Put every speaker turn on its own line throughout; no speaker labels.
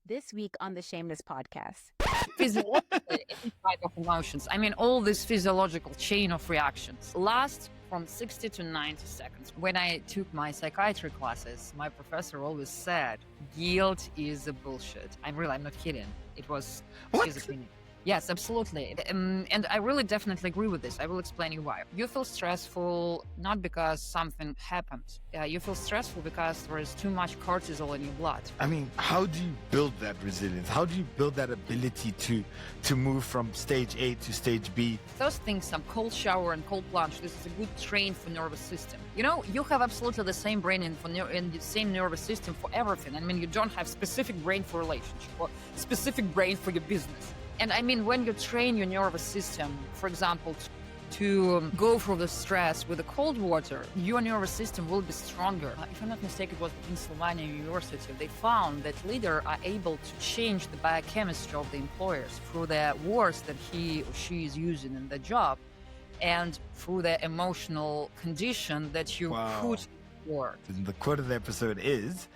This week on the Shameless Podcast.
Physiologically, any type of emotions, all this physiological chain of reactions lasts from 60 to 90 seconds. When I took my psychiatry classes, my professor always said, guilt is a bullshit. I'm not kidding. It was his opinion. Yes, absolutely. And I really definitely agree with this. I will explain you why. You feel stressful not because something happened. You feel stressful because there is too much cortisol in your blood.
How do you build that resilience? How do you build that ability to move from stage A to stage B?
First thing, some cold shower and cold plunge. This is a good train for nervous system. You have absolutely the same brain and the same nervous system for everything. You don't have specific brain for relationship or specific brain for your business. And when you train your nervous system, for example, to go through the stress with the cold water, your nervous system will be stronger. If I'm not mistaken, it was Pennsylvania University. They found that leaders are able to change the biochemistry of the employers through the words that he or she is using in the job and through the emotional condition that you put forward.
The quote of the episode is,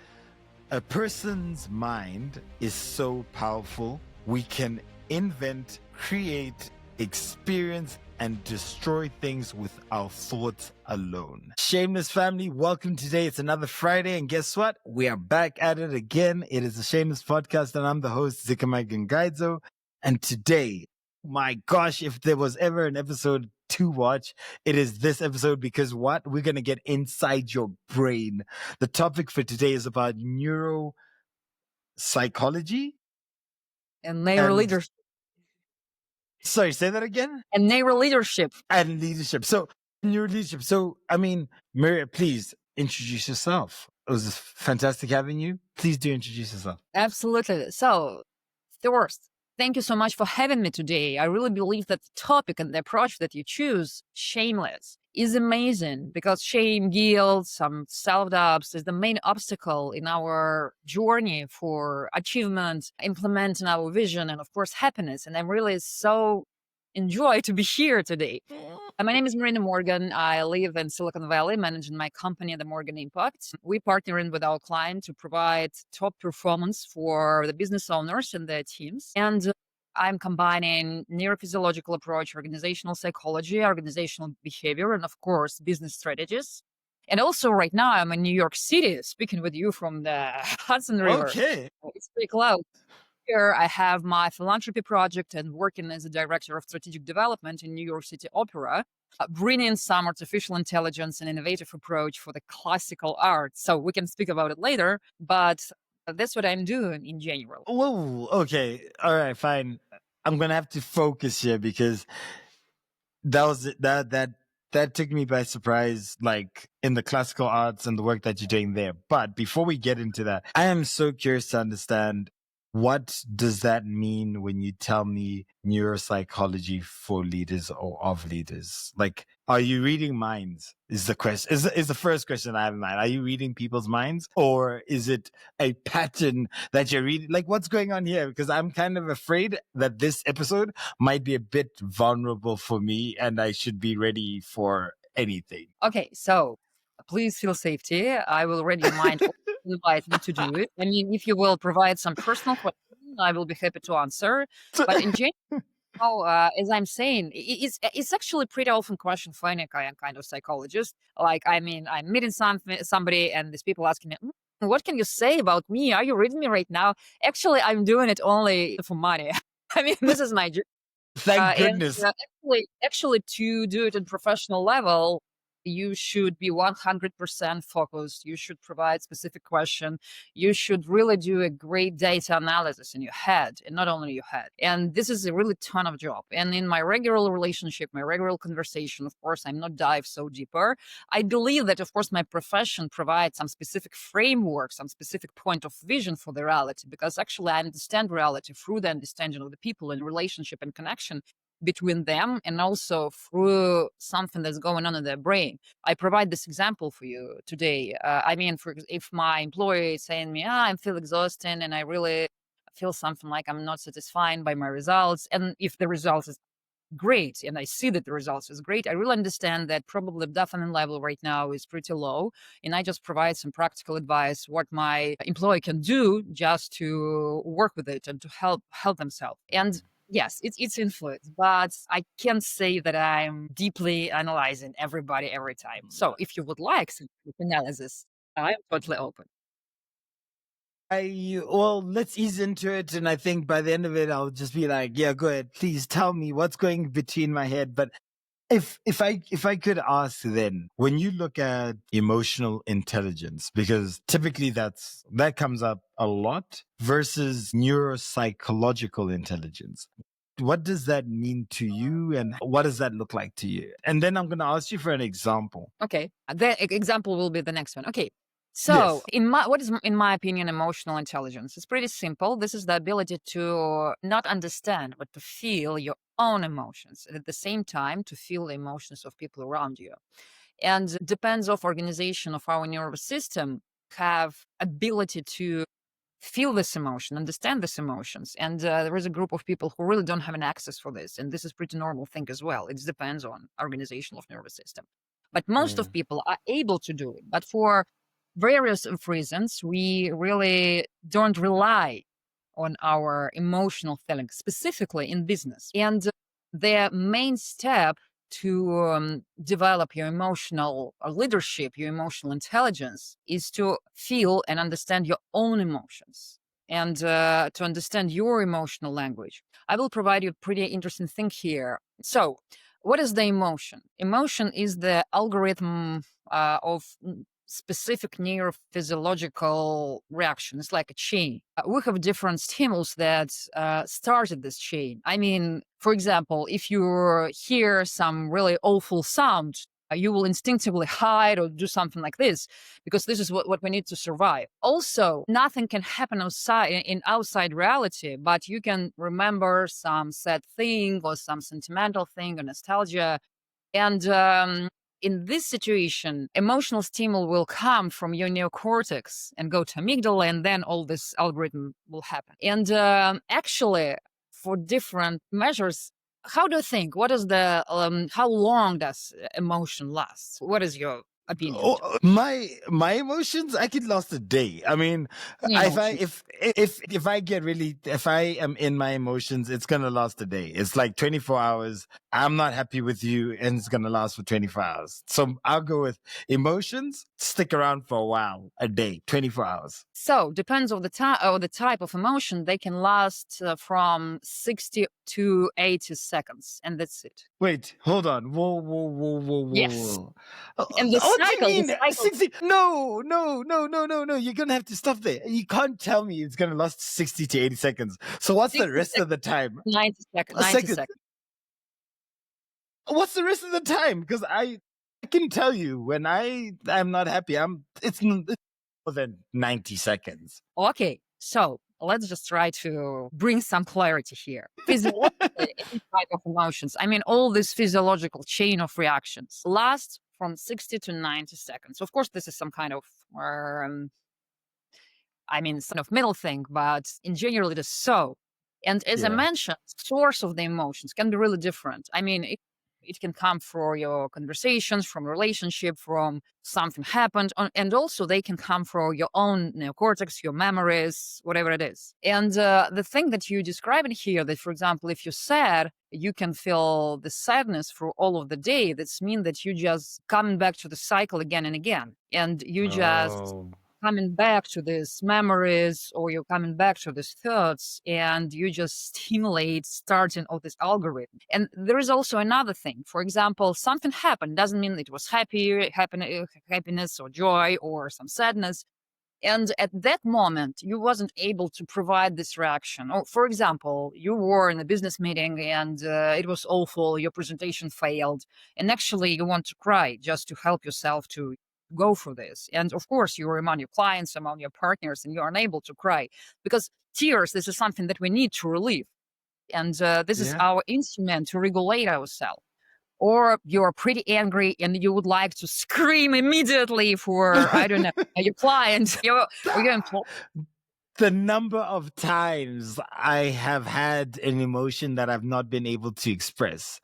a person's mind is so powerful, we can invent, create, experience, and destroy things with our thoughts alone. Shameless family, welcome today. It's another Friday, and guess what? We are back at it again. It is the Shameless Podcast, and I'm the host, Dzikamai Gangaidzo. And today, my gosh, if there was ever an episode to watch, it is this episode, because what? We're going to get inside your brain. The topic for today is about neuropsychology
and neuroleadership.
Sorry, say that again?
And neuroleadership.
And leadership. So, neuroleadership. So, Maria, please introduce yourself. It was fantastic having you. Please do introduce yourself.
Absolutely. So, first, thank you so much for having me today. I really believe that the topic and the approach that you choose, shameless, is amazing, because shame, guilt, some self-doubts is the main obstacle in our journey for achievement, implementing our vision, and of course, happiness. And I'm really so enjoy to be here today. My name is Marina Morgan. I live in Silicon Valley, managing my company, The Morgan Impact. We partnering with our client to provide top performance for the business owners and their teams. And I'm combining neurophysiological approach, organizational psychology, organizational behavior, and of course, business strategies. And also right now, I'm in New York City, speaking with you from the Hudson River.
Okay.
It's pretty close. Here, I have my philanthropy project and working as a director of strategic development in New York City Opera, bringing some artificial intelligence and innovative approach for the classical art. So we can speak about it later, but that's what I'm doing in general.
Whoa, okay. All right, fine. I'm going to have to focus here, because that took me by surprise, like in the classical arts and the work that you're doing there. But before we get into that, I am so curious to understand, what does that mean when you tell me neuropsychology for leaders or of leaders? Like, are you reading minds? Is the question, is the first question I have in mind. Are you reading people's minds, or is it a pattern that you're reading? Like, what's going on here? Because I'm kind of afraid that this episode might be a bit vulnerable for me, and I should be ready for anything.
Okay, so please feel safety. I will read your mind. Invite me to do it. If you will provide some personal questions, I will be happy to answer. But in general, as I'm saying, it's actually pretty often question for any kind of psychologist. Like, I'm meeting somebody, and these people asking me, what can you say about me? Are you reading me right now? Actually, I'm doing it only for money. This is my job.
Thank goodness.
Actually, to do it in professional level, you should be 100% focused. You should provide specific question. You should really do a great data analysis in your head, and not only your head. And this is a really ton of job. And in my regular relationship, my regular conversation, of course, I'm not dive so deeper. I believe that, of course, my profession provides some specific framework, some specific point of vision for the reality, because actually I understand reality through the understanding of the people and relationship and connection between them, and also through something that's going on in their brain. I provide this example for you today. If my employee is saying me, I feel exhausted and I really feel something like I'm not satisfied by my results, and if the results is great, and I see that the results is great, I really understand that probably the dopamine level right now is pretty low, and I just provide some practical advice what my employee can do just to work with it and to help themselves. And yes, it's influence, but I can't say that I'm deeply analyzing everybody every time. So if you would like some analysis, I'm totally open.
Well, let's ease into it. And I think by the end of it, I'll just be like, yeah, go ahead. Please tell me what's going between my head. But if I could ask then, when you look at emotional intelligence, because typically that comes up a lot versus neuropsychological intelligence. What does that mean to you and what does that look like to you? And then I'm going to ask you for an example.
Okay. The example will be the next one. Okay. So
Yes.
what is, in my opinion, emotional intelligence? It's pretty simple. This is the ability to not understand, but to feel your own emotions, and at the same time to feel the emotions of people around you. And it depends of organization of our nervous system have ability to feel this emotion, understand these emotions. And there is a group of people who really don't have an access for this. And this is pretty normal thing as well. It depends on organization of nervous system. But most of people are able to do it. But for various of reasons, we really don't rely on our emotional feelings, specifically in business. And the main step to develop your emotional leadership, your emotional intelligence, is to feel and understand your own emotions and to understand your emotional language. I will provide you a pretty interesting thing here. So, what is the emotion? Emotion is the algorithm of specific neurophysiological reaction. It's like a chain. We have different stimulus that started this chain. I mean, for example, if you hear some really awful sound, you will instinctively hide or do something like this because this is what we need to survive. Also, nothing can happen outside reality, but you can remember some sad thing or some sentimental thing or nostalgia. And in this situation, emotional stimuli will come from your neocortex and go to amygdala, and then all this algorithm will happen. And actually, for different measures, how do you think? What is the how long does emotion last? What is your opinion?
My emotions, I could last a day. I mean, if I am in my emotions, it's gonna last a day. It's like 24 hours. I'm not happy with you, and it's gonna last for 24 hours. So I'll go with emotions. Stick around for a while, a day, 24 hours.
So depends on the time or the type of emotion. They can last from 60 to 80 seconds, and that's it.
Wait, hold on. Whoa.
Yes. And the
What
cycle,
do you mean?
the cycle.
60? No. You're going to have to stop there. You can't tell me it's going to last 60 to 80 seconds. So what's the rest of the time?
90 seconds.
A
90
second.
seconds.
What's the rest of the time? Because I can tell you when I'm not happy, it's more than 90 seconds.
Okay, so let's just try to bring some clarity here. Physiologically, any type of emotions, I mean, all this physiological chain of reactions lasts from 60 to 90 seconds. Of course, this is some kind of, sort of middle thing, but in general, it is so. And as I mentioned, source of the emotions can be really different. I mean, it can come from your conversations, from relationship, from something happened, and also they can come from your own neocortex, your memories, whatever it is. And the thing that you describe in here, that, for example, if you're sad, you can feel the sadness for all of the day. That's mean that you just coming back to the cycle again and again, and you just coming back to these memories, or you're coming back to these thoughts, and you just stimulate starting of this algorithm. And there is also another thing. For example, something happened, doesn't mean it was happiness or joy or some sadness. And at that moment, you wasn't able to provide this reaction. Or, for example, you were in a business meeting and it was awful, your presentation failed, and actually you want to cry just to help yourself to go for this. And of course, you're among your clients, among your partners, and you're unable to cry because tears, this is something that we need to relieve. And this is our instrument to regulate ourselves. Or you're pretty angry and you would like to scream immediately for, I don't know, your client or your employee.
the number of times I have had an emotion that I've not been able to express.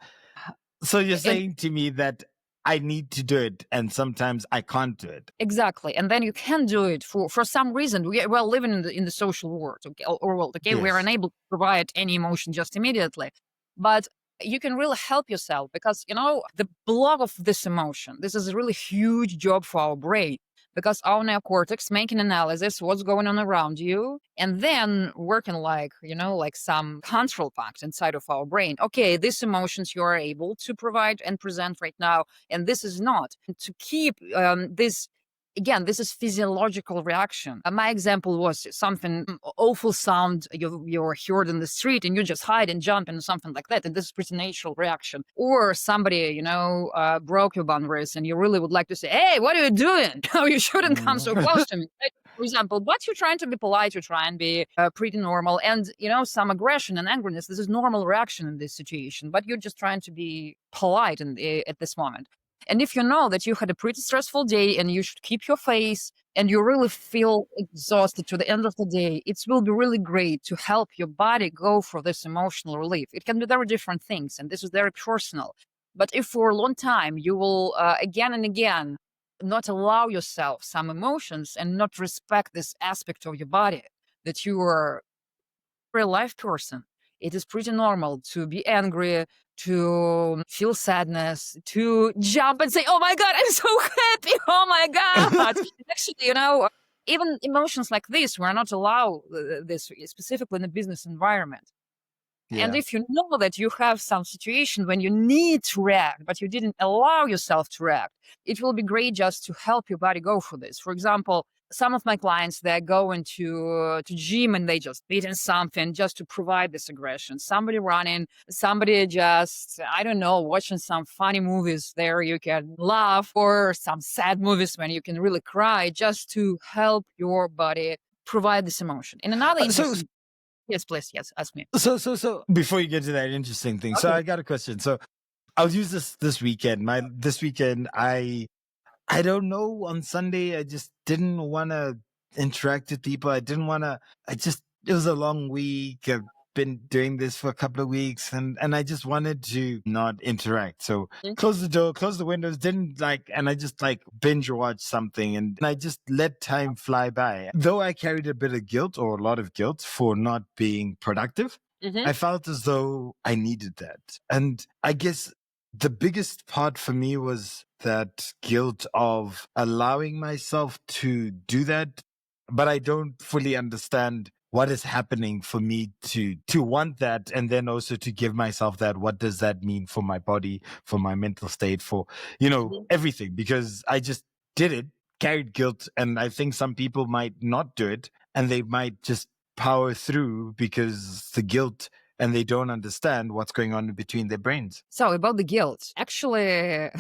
So you're
And
saying to me that I need to do it, and sometimes I can't do it.
exactly. And then you can do it for some reason. We're living in the social world, okay, or world, okay? We're
Yes.
unable to provide any emotion just immediately. But you can really help yourself because, the block of this emotion, this is a really huge job for our brain because our neocortex making analysis, what's going on around you, and then working like some control pact inside of our brain. Okay, these emotions you are able to provide and present right now, and this is not. And to keep this, again, this is physiological reaction. My example was something awful sound you heard in the street and you just hide and jump and something like that. And this is pretty natural reaction. Or somebody, broke your boundaries and you really would like to say, hey, what are you doing? No, you shouldn't come so close to me. Right? For example, but you're trying to be polite, you try and be pretty normal. And, some aggression and angriness, this is normal reaction in this situation, but you're just trying to be polite at this moment. And if you know that you had a pretty stressful day and you should keep your face and you really feel exhausted to the end of the day, it will be really great to help your body go for this emotional relief. It can be very different things, and this is very personal. But if for a long time you will again and again not allow yourself some emotions and not respect this aspect of your body, that you are a real life person, it is pretty normal to be angry, to feel sadness, to jump and say, oh my God, I'm so happy. Oh my God. Actually, even emotions like this, we're not allowed this specifically in the business environment. And
Yeah.
if you know that you have some situation when you need to react, but you didn't allow yourself to react, it will be great just to help your body go for this. For example, some of my clients, they're going to gym and they just beating something just to provide this aggression. Somebody running, somebody just, I don't know, watching some funny movies there you can laugh, or some sad movies when you can really cry, just to help your body provide this emotion. In another
So,
interesting, yes, please, yes, ask me.
so before you get to that interesting thing, so
Okay.
I got a question. So I'll use this weekend. This weekend, I don't know. On Sunday, I just didn't want to interact with people. I didn't want to. It was a long week. I've been doing this for a couple of weeks, and I just wanted to not interact. So close the door, close the windows. And I just binge watch something, and I just let time fly by. Though I carried a bit of guilt, or a lot of guilt, for not being productive, I felt as though I needed that. And I guess the biggest part for me was that guilt of allowing myself to do that, but I don't fully understand what is happening for me to want that, and then also to give myself that. What does that mean for my body, for my mental state, for everything? Because I just did it, carried guilt, and I think some people might not do it, and they might just power through because the guilt, and they don't understand what's going on in between their brains.
So about the guilt, actually,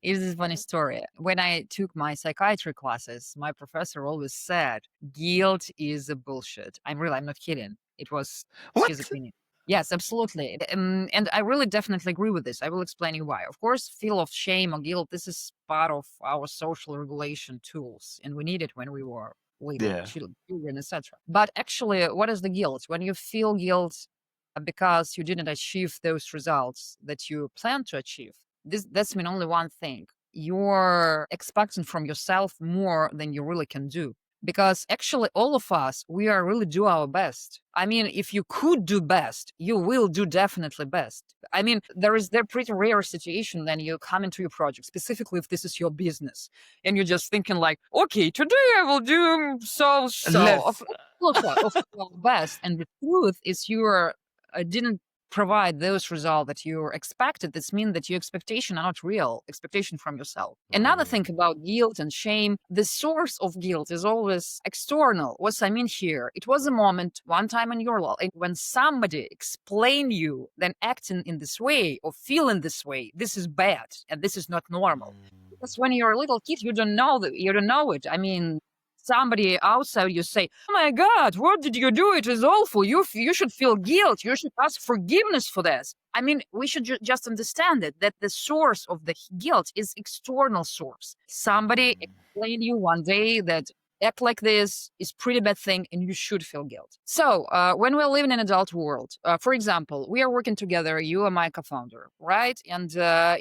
it's a funny story. When I took my psychiatry classes, my professor always said, guilt is a bullshit. I'm not kidding. It was
What?
his opinion. Yes, absolutely. And I really definitely agree with this. I will explain you why. Of course, feel of shame or guilt, this is part of our social regulation tools, and we need it when we were little
Yeah.
children, etc. But actually, what is the guilt? When you feel guilt because you didn't achieve those results that you plan to achieve, that's mean only one thing. You're expecting from yourself more than you really can do. Because actually, all of us, we are really do our best. I mean, if you could do best, you will do definitely best. I mean, there pretty rare situation then you come into your project, specifically if this is your business, and you're just thinking like, okay, today I will do so.
Let's-
Of your best. And the truth is you didn't provide those results that you expected. This means that your expectations are not real, expectation from yourself. Another thing about guilt and shame, the source of guilt is always external. What I mean here, it was a moment, one time in your life, when somebody explained you, then acting in this way or feeling this way, this is bad and this is not normal. Because when you're a little kid, you don't know it. I mean, somebody outside, you say, oh my God, what did you do? It is awful. You should feel guilt. You should ask forgiveness for this. I mean, we should just understand that the source of the guilt is external source. Somebody explained you one day that act like this is pretty bad thing and you should feel guilt. So when we're living in an adult world, for example, we are working together, you are my co-founder, right? And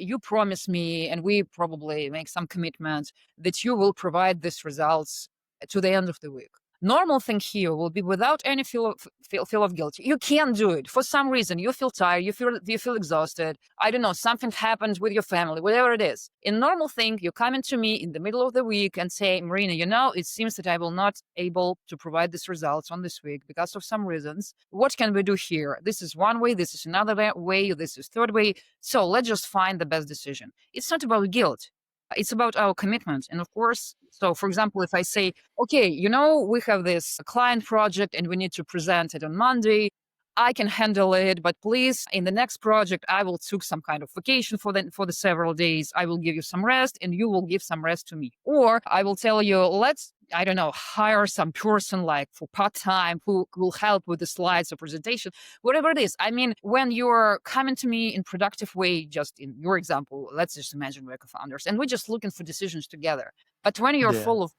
you promise me, and we probably make some commitment that you will provide these results to the end of the week. Normal thing here will be without any feel of guilt. You can do it for some reason. You feel tired. You feel exhausted. I don't know. Something happened with your family, whatever it is. In normal thing, you come into me in the middle of the week and say, Marina, it seems that I will not able to provide these results on this week because of some reasons. What can we do here? This is one way. This is another way. This is third way. So let's just find the best decision. It's not about guilt. It's about our commitment. And of course, so for example, if I say, okay, we have this client project and we need to present it on Monday, I can handle it, but please, in the next project, I will take some kind of vacation for the several days. I will give you some rest and you will give some rest to me. Or I will tell you, let's, I don't know, hire some person like for part-time who will help with the slides or presentation, whatever it is. I mean, when you're coming to me in productive way, just in your example, let's just imagine we're co-founders and we're just looking for decisions together. But when you're full of,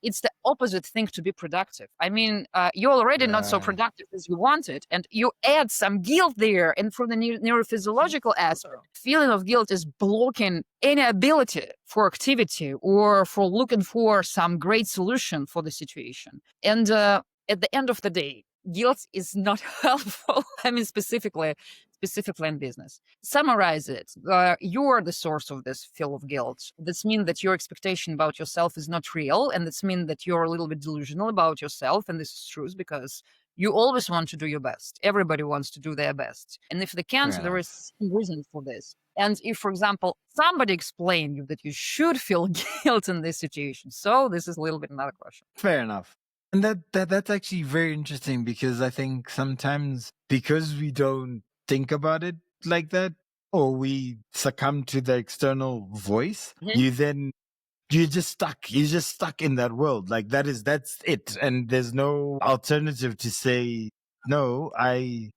it's the opposite thing to be productive. I mean, you're already not so productive as you wanted, and you add some guilt there. And from the neurophysiological aspect, feeling of guilt is blocking any ability for activity or for looking for some great solution for the situation. And at the end of the day, guilt is not helpful. I mean, specifically in business. Summarize it. You're the source of this feel of guilt. This means that your expectation about yourself is not real. And this means that you're a little bit delusional about yourself. And this is true because you always want to do your best. Everybody wants to do their best. And if they can't, there is some reason for this. And if, for example, somebody explained you that you should feel guilt in this situation, so this is a little bit another question.
Fair enough. And that's actually very interesting because I think sometimes because we don't think about it like that, or we succumb to the external voice, you're just stuck in that world. Like that's it. And there's no alternative to say, no,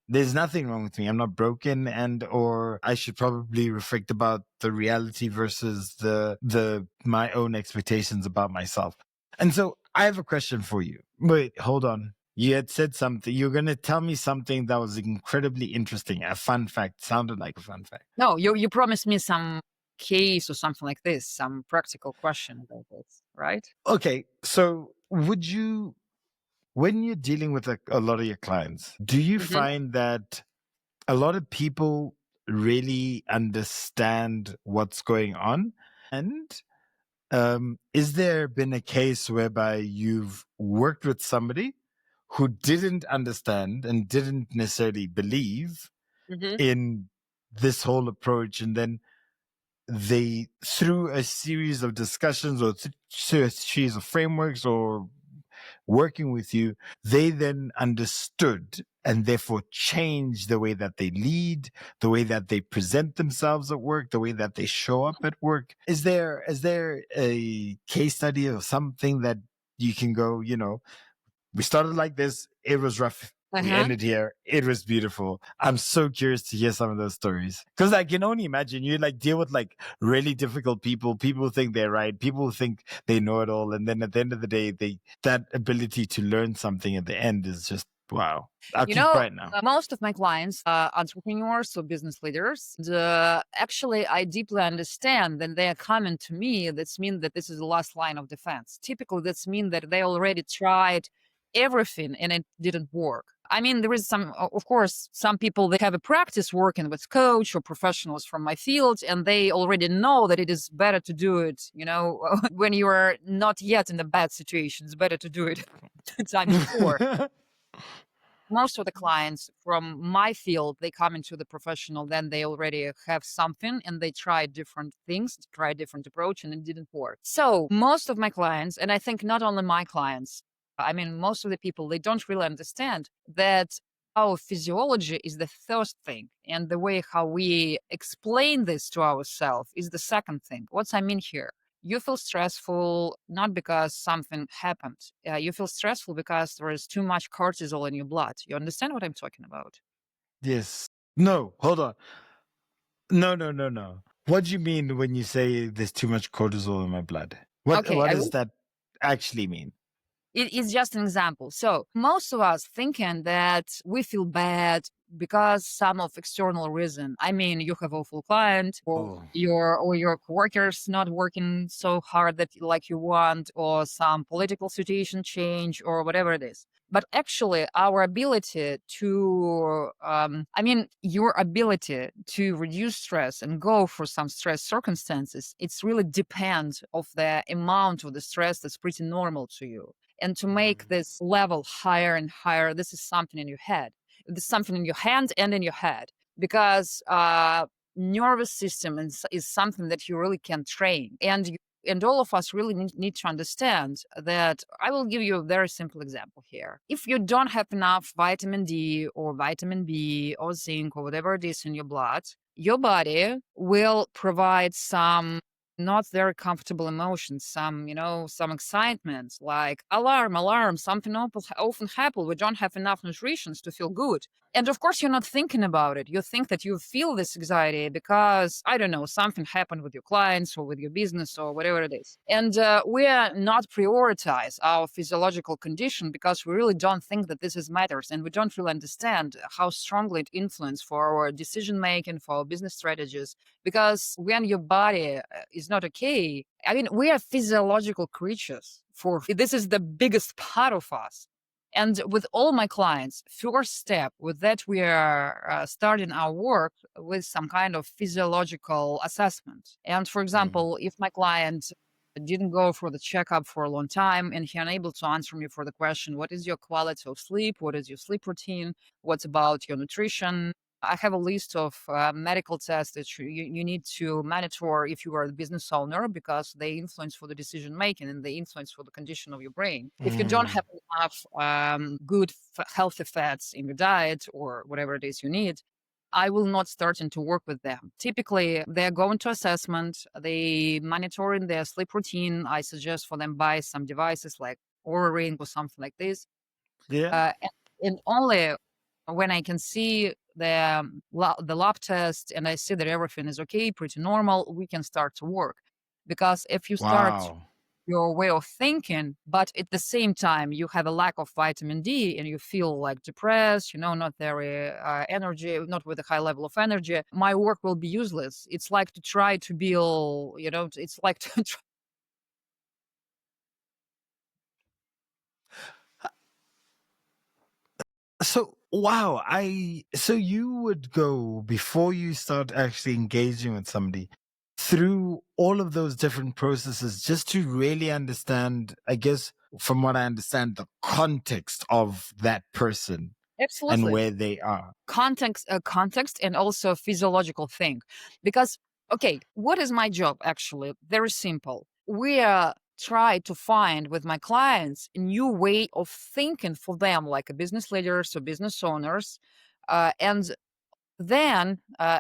there's nothing wrong with me. I'm not broken, or I should probably reflect about the reality versus my own expectations about myself. And so I have a question for you. Wait, hold on. You had said something. You're going to tell me something that was incredibly interesting. A fun fact. Sounded like a fun fact.
No, you promised me some case or something like this, some practical question about this, right?
Okay. So when you're dealing with a lot of your clients, do you find that a lot of people really understand what's going on? And is there been a case whereby you've worked with somebody who didn't understand and didn't necessarily believe in this whole approach, and then they, through a series of discussions or through a series of frameworks or working with you, they then understood and therefore change the way that they lead, the way that they present themselves at work, the way that they show up at work? Is there a case study or something that you can go, we started like this, it was rough, we ended here, it was beautiful? I'm so curious to hear some of those stories. Because I can only imagine you deal with really difficult people who think they're right, people who think they know it all. And then at the end of the day, that ability to learn something at the end is just, wow. I'll keep quiet now.
Most of my clients are entrepreneurs or business leaders. Actually, I deeply understand that they are coming to me. That means that this is the last line of defense. Typically, that means that they already tried everything and it didn't work. I mean, there is of course, some people, they have a practice working with coach or professionals from my field, and they already know that it is better to do it, when you are not yet in a bad situation. It's better to do it time before. Most of the clients from my field, they come into the professional, then they already have something and they try different things, try a different approach, and it didn't work. So most of my clients, and I think not only my clients, I mean, most of the people, they don't really understand that our physiology is the first thing. And the way how we explain this to ourselves is the second thing. What's I mean here? You feel stressful not because something happened. You feel stressful because there is too much cortisol in your blood. You understand what I'm talking about?
Yes. No, hold on. No. What do you mean when you say there's too much cortisol in my blood? What does that actually mean?
It is just an example. So most of us thinking that we feel bad because some of external reason. I mean, you have awful client, or your coworkers not working so hard that like you want, or some political situation change, or whatever it is. But actually, our ability to, your ability to reduce stress and go for some stress circumstances, it's really depends of the amount of the stress that's pretty normal to you. And to make this level higher and higher, this is something in your head. This is something in your hand and in your head, because nervous system is something that you really can train. And all of us really need to understand that. I will give you a very simple example here. If you don't have enough vitamin D or vitamin B or zinc or whatever it is in your blood, your body will provide some not very comfortable emotions, some excitement, like alarm, something often happens. We don't have enough nutrition to feel good. And of course, you're not thinking about it. You think that you feel this anxiety because, I don't know, something happened with your clients or with your business or whatever it is. And we are not prioritize our physiological condition because we really don't think that this is matters. And we don't really understand how strongly it influences for our decision making, for our business strategies. Because when your body is not okay, I mean, we are physiological creatures. This is the biggest part of us. And with all my clients, first step with that, we are starting our work with some kind of physiological assessment. And for example, if my client didn't go for the checkup for a long time and he unable to answer me for the question, what is your quality of sleep? What is your sleep routine? What's about your nutrition? I have a list of medical tests that you need to monitor if you are a business owner, because they influence for the decision making and they influence for the condition of your brain. If you don't have enough good healthy fats in your diet or whatever it is you need, I will not start to work with them. Typically, they're going to assessment, they monitoring their sleep routine. I suggest for them buy some devices like Oura Ring or something like this.
Yeah.
And only when I can see the lab test and I see that everything is okay, pretty normal, we can start to work. Because if you start your way of thinking, but at the same time you have a lack of vitamin D and you feel like depressed, not very energy, not with a high level of energy, my work will be useless. It's like to try to build, it's like to try.
So, wow, so you would go before you start actually engaging with somebody through all of those different processes just to really understand, I guess, from what I understand, the context of that person.
Absolutely.
And where they are.
Context and also physiological thing. Because, okay, what is my job actually? Very simple. We try to find with my clients a new way of thinking for them, like a business leaders or business owners, and then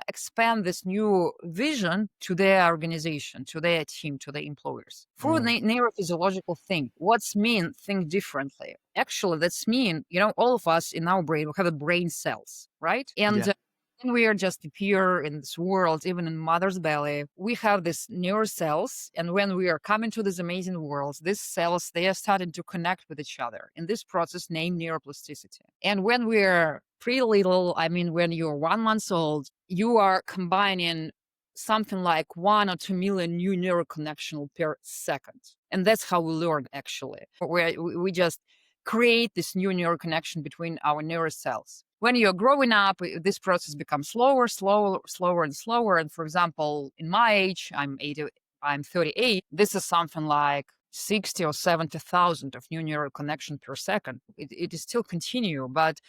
expand this new vision to their organization, to their team, to their employers. For the neurophysiological thing, what's mean think differently? Actually, that's mean, all of us in our brain, we have a brain cells, right? And when we are just appear in this world, even in mother's belly, we have these neural cells. And when we are coming to this amazing world, these cells, they are starting to connect with each other. In this process named neuroplasticity. And when we're pretty little, I mean, when you're 1 month old, you are combining something like 1 or 2 million new neural connections per second. And that's how we learn, actually. We just create this new neural connection between our neural cells. When you're growing up, this process becomes slower and slower. And for example, in my age, I'm 38. This is something like 60 or 70,000 of new neural connection per second. It is still continue, but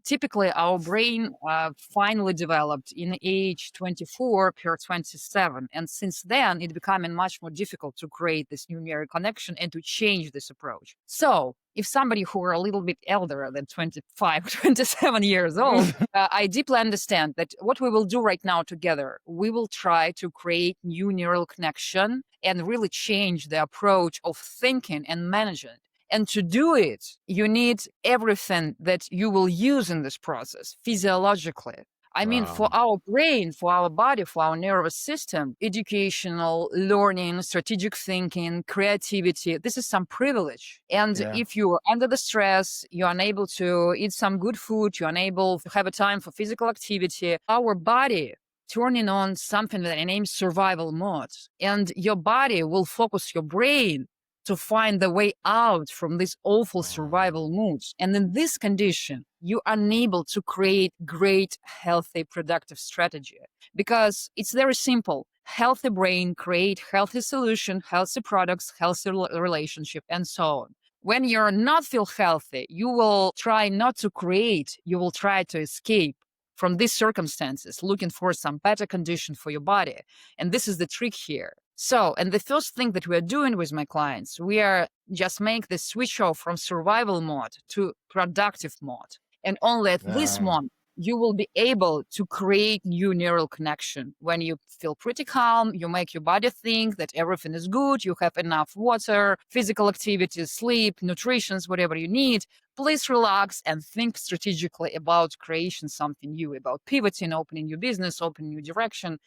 typically our brain finally developed in age 24 per 27. And since then, it becoming much more difficult to create this new neural connection and to change this approach. So if somebody who are a little bit elder than 25, 27 years old, I deeply understand that what we will do right now together, we will try to create new neural connection and really change the approach of thinking and managing. And to do it, you need everything that you will use in this process physiologically. I mean, for
Wow.
our brain, for our body, for our nervous system, educational, learning, strategic thinking, creativity, this is some privilege. And
Yeah.
if you're under the stress, you're unable to eat some good food, you're unable to have a time for physical activity, our body turning on something that I name survival mode. And your body will focus your brain to find the way out from this awful survival moods. And in this condition, you're unable to create great, healthy, productive strategy because it's very simple. Healthy brain create healthy solution, healthy products, healthy relationship, and so on. When you're not feel healthy, you will try not to create, you will try to escape from these circumstances, looking for some better condition for your body. And this is the trick here. So, and the first thing that we are doing with my clients, we are just make the switch off from survival mode to productive mode. And only at this
Yeah.
moment, you will be able to create new neural connection. When you feel pretty calm, you make your body think that everything is good, you have enough water, physical activity, sleep, nutrition, whatever you need. Please relax and think strategically about creation something new, about pivoting, opening new business, opening new direction,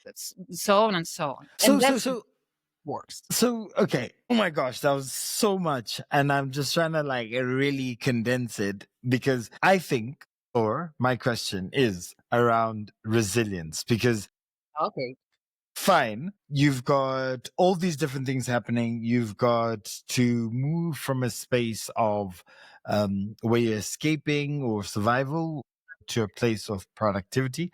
so on and so on. And that's works.
So, okay. Oh my gosh, that was so much. And I'm just trying to like really condense it because I think, or my question is around resilience because
Okay.
fine, you've got all these different things happening. You've got to move from a space of where you're escaping or survival to a place of productivity.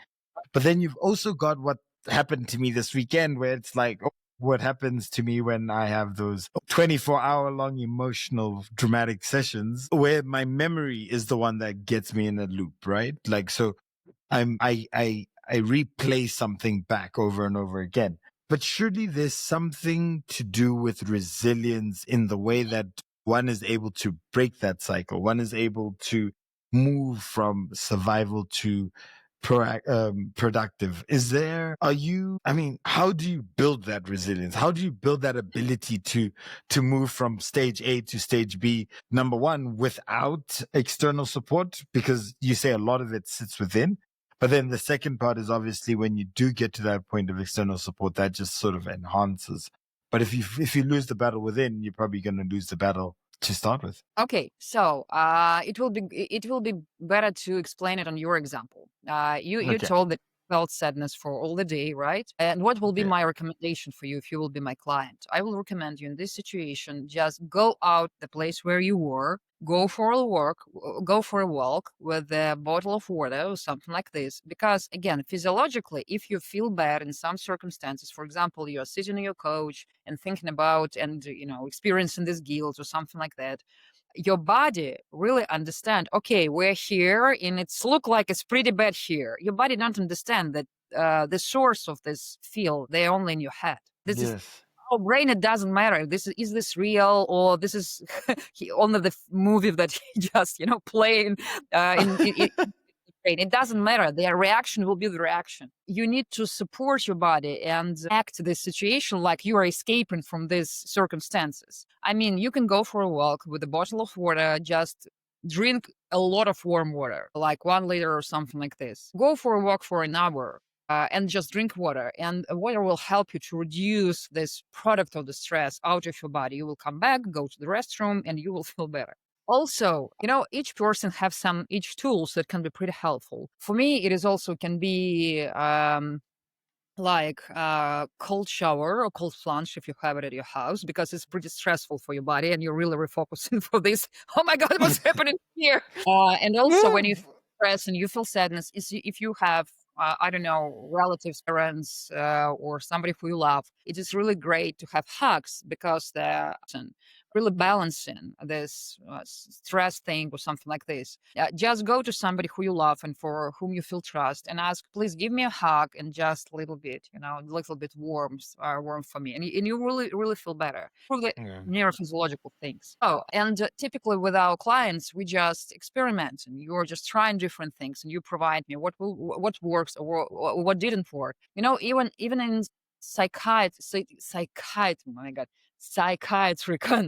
But then you've also got what happened to me this weekend where it's like, oh, what happens to me when I have those 24-hour long emotional dramatic sessions where my memory is the one that gets me in a loop, right? Like, so I replay something back over and over again. But surely there's something to do with resilience in the way that one is able to break that cycle. One is able to move from survival to productive. How do you build that resilience? How do you build that ability to move from stage A to stage B, number one, without external support? Because you say a lot of it sits within. But then the second part is obviously when you do get to that point of external support, that just sort of enhances. But if you lose the battle within, you're probably going to lose the battle to start with.
Okay, so it will be better to explain it on your example. You
Okay.
told that you felt sadness for all the day, right? And what will be
Okay.
my recommendation for you if you will be my client? I will recommend you in this situation just go out the place where you were, go for a walk with a bottle of water or something like this. Because again, physiologically, if you feel bad in some circumstances, for example, you're sitting on your couch and thinking about and experiencing this guilt or something like that, your body really understand, okay, we're here and it's look like it's pretty bad here. Your body don't understand that the source of this feel, they're only in your head. This is
Yes.
our brain. It doesn't matter. Is this real or this is only the movie that he just playing in brain. It doesn't matter. Their reaction will be the reaction. You need to support your body and act this situation like you are escaping from these circumstances. I mean, you can go for a walk with a bottle of water, just drink a lot of warm water, like 1 liter or something like this. Go for a walk for an hour. And just drink water, and water will help you to reduce this product of the stress out of your body. You will come back, go to the restroom, and you will feel better. Also, each person have each tools that can be pretty helpful. For me, it is also can be like cold shower or cold plunge if you have it at your house, because it's pretty stressful for your body and you're really refocusing for this. Oh my God, what's happening here? And also when you feel stress and you feel sadness, if you have I don't know, relatives, parents, or somebody who you love, it is really great to have hugs because they're really balancing this stress thing or something like this. Just go to somebody who you love and for whom you feel trust and ask, please give me a hug and just a little bit, a little bit warm for me. And you really, really feel better for the neurophysiological things. Oh, and typically with our clients, we just experiment and you're just trying different things and you provide me what works or what didn't work. Even in psychiatric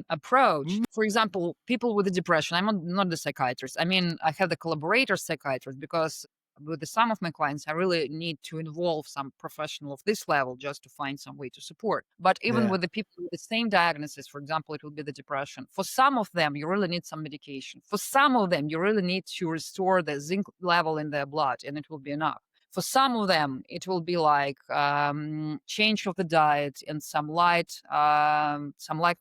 approach. For example, people with the depression. I'm not the psychiatrist. I mean, I have the collaborator psychiatrist because with some of my clients, I really need to involve some professional of this level just to find some way to support. But even
Yeah.
with the people with the same diagnosis, for example, it will be the depression. For some of them, you really need some medication. For some of them, you really need to restore the zinc level in their blood, and it will be enough. For some of them, it will be like change of the diet and some light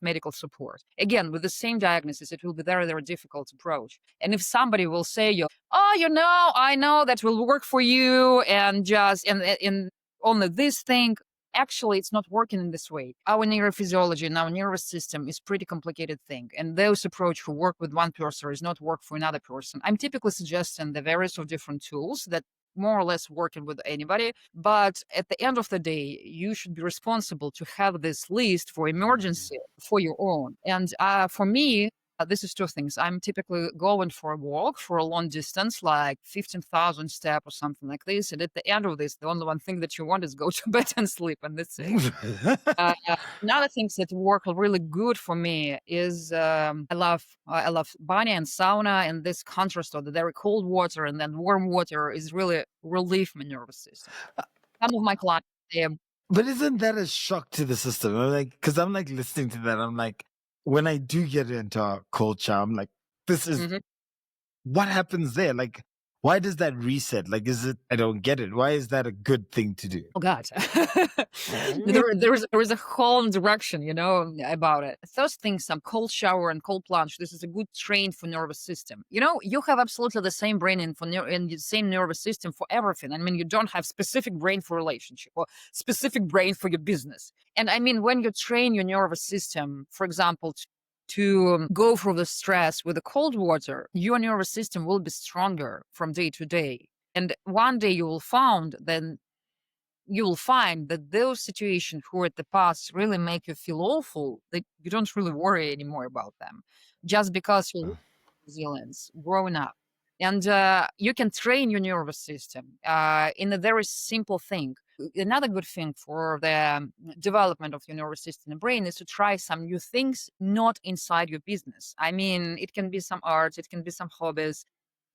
medical support. Again, with the same diagnosis, it will be very, very difficult approach. And if somebody will say, oh, I know that will work for you, and just and only this thing. Actually, it's not working in this way. Our neurophysiology and our nervous system is pretty complicated thing. And those approach who work with one person is not work for another person. I'm typically suggesting the various of different tools that more or less working with anybody. But at the end of the day, you should be responsible to have this list for emergency for your own. And for me, this is two things. I'm typically going for a walk for a long distance, like 15,000 steps or something like this. And at the end of this, the only one thing that you want is go to bed and sleep. And that's it. Another things that work really good for me is I love banya and sauna, and this contrast of the very cold water and then warm water is really relief my nervous system. Some of my clients,
But isn't that a shock to the system? I'm like, because I'm like listening to that, I'm like, when I do get into a cold shower, I'm like, this is what happens there? Like, why does that reset? Like, I don't get it. Why is that a good thing to do?
Oh God, there is a whole direction, about it. Those things, some cold shower and cold plunge. This is a good train for nervous system. You have absolutely the same brain and the same nervous system for everything. I mean, you don't have specific brain for relationship or specific brain for your business. And I mean, when you train your nervous system, for example, to go through the stress with the cold water, your nervous system will be stronger from day to day. And one day you will find that those situations who at the past really make you feel awful, that you don't really worry anymore about them, just because you're resilience growing up. And you can train your nervous system in a very simple thing. Another good thing for the development of your nervous system and brain is to try some new things not inside your business. I mean, it can be some art, it can be some hobbies,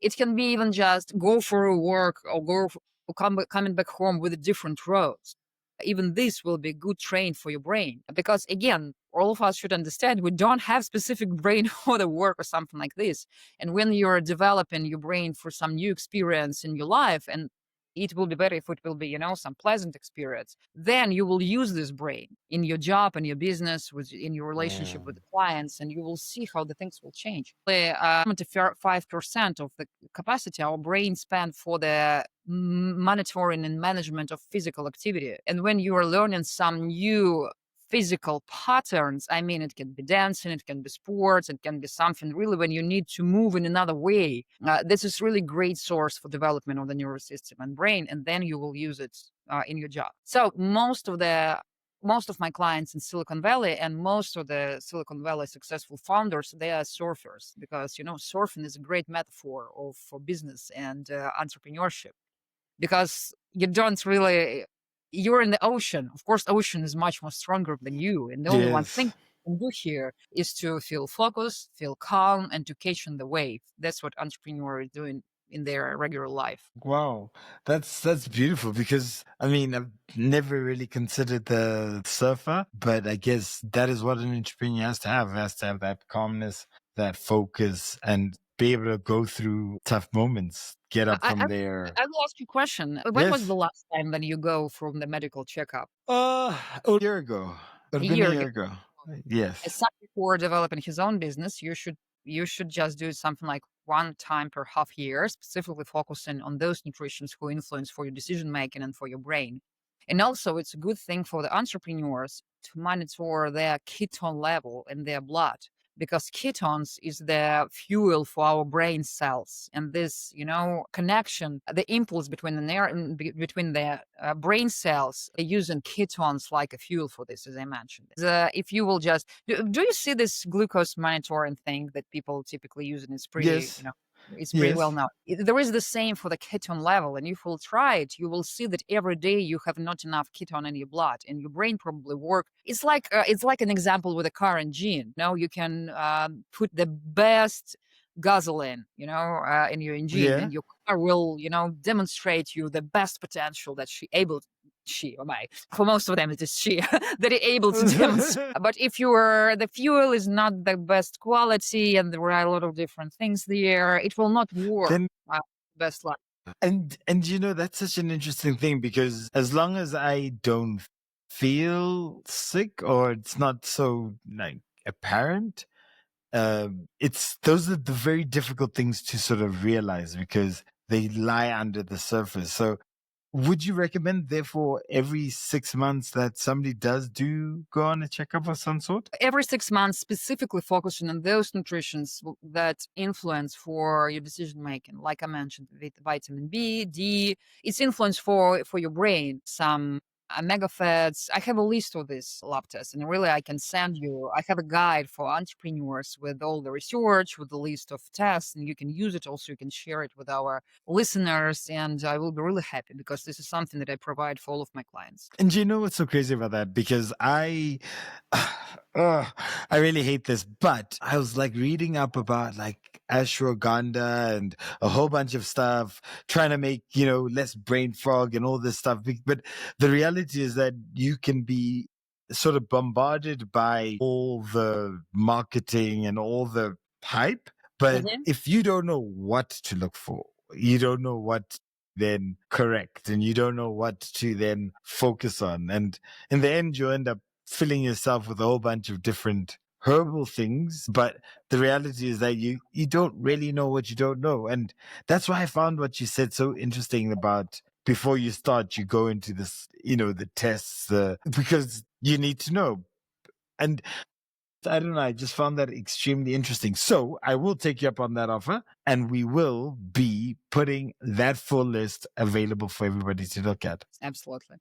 it can be even just go for a walk or coming back home with different roads. Even this will be good train for your brain, because again, all of us should understand we don't have specific brain for the work or something like this. And when you're developing your brain for some new experience in your life, and it will be better if it will be, some pleasant experience, then you will use this brain in your job and your business, in your relationship with the clients, and you will see how the things will change. 75% of the capacity our brain spend for the monitoring and management of physical activity. And when you are learning some new physical patterns, I mean, it can be dancing, it can be sports, it can be something really when you need to move in another way. This is really great source for development of the nervous system and brain, and then you will use it in your job. So most of my clients in Silicon Valley and most of the Silicon Valley successful founders, they are surfers, because surfing is a great metaphor for business and entrepreneurship, because you're in the ocean. Of course, ocean is much more stronger than you. And the only one thing you can do here is to feel focused, feel calm, and to catch on the wave. That's what entrepreneurs are doing in their regular life.
Wow, that's beautiful, because I mean, I've never really considered the surfer, but I guess that is what an entrepreneur has to have. It has to have that calmness, that focus, and be able to go through tough moments, get up from there.
I will ask you a question. When was the last time that you go from the medical checkup?
A year ago. A year ago. Yes.
As somebody before developing his own business, you should just do something like one time per half year, specifically focusing on those nutritions who influence for your decision making and for your brain. And also, it's a good thing for the entrepreneurs to monitor their ketone level in their blood, because ketones is the fuel for our brain cells. And this, connection, the impulse between the brain cells, using ketones like a fuel for this, as I mentioned. If you will just, do you see this glucose monitoring thing that people typically use? And it's pretty, it's pretty well known. There is the same for the ketone level. And if you will try it, you will see that every day you have not enough ketone in your blood, and your brain probably work. It's like an example with a car engine. You can put the best gasoline, in your engine, and your will, demonstrate you the best potential that for most of them it is she, that is able to demonstrate. But if the fuel is not the best quality and there are a lot of different things there, it will not work.
Then
best luck.
And that's such an interesting thing, because as long as I don't feel sick or it's not so apparent, those are the very difficult things to sort of realize, because they lie under the surface. So would you recommend, therefore, every 6 months that somebody does go on a checkup of some sort?
Every 6 months, specifically focusing on those nutritions that influence for your decision making. Like I mentioned, with vitamin B, D, it's influence for your brain, some omega fats. I have a list of these lab tests, and really I can send you. I have a guide for entrepreneurs with all the research, with the list of tests, and you can use it. Also, you can share it with our listeners, and I will be really happy, because this is something that I provide for all of my clients.
And you know what's so crazy about that? Because I really hate this, but I was reading up about ashwagandha and a whole bunch of stuff, trying to make, less brain fog and all this stuff. But the reality is that you can be sort of bombarded by all the marketing and all the hype. But if you don't know what to look for, you don't know what then correct, and you don't know what to then focus on. And in the end, you end up filling yourself with a whole bunch of different herbal things. But the reality is that you don't really know what you don't know. And that's why I found what you said so interesting about, before you start, you go into this, the tests, because you need to know. And I don't know, I just found that extremely interesting. So I will take you up on that offer, and we will be putting that full list available for everybody to look at.
Absolutely.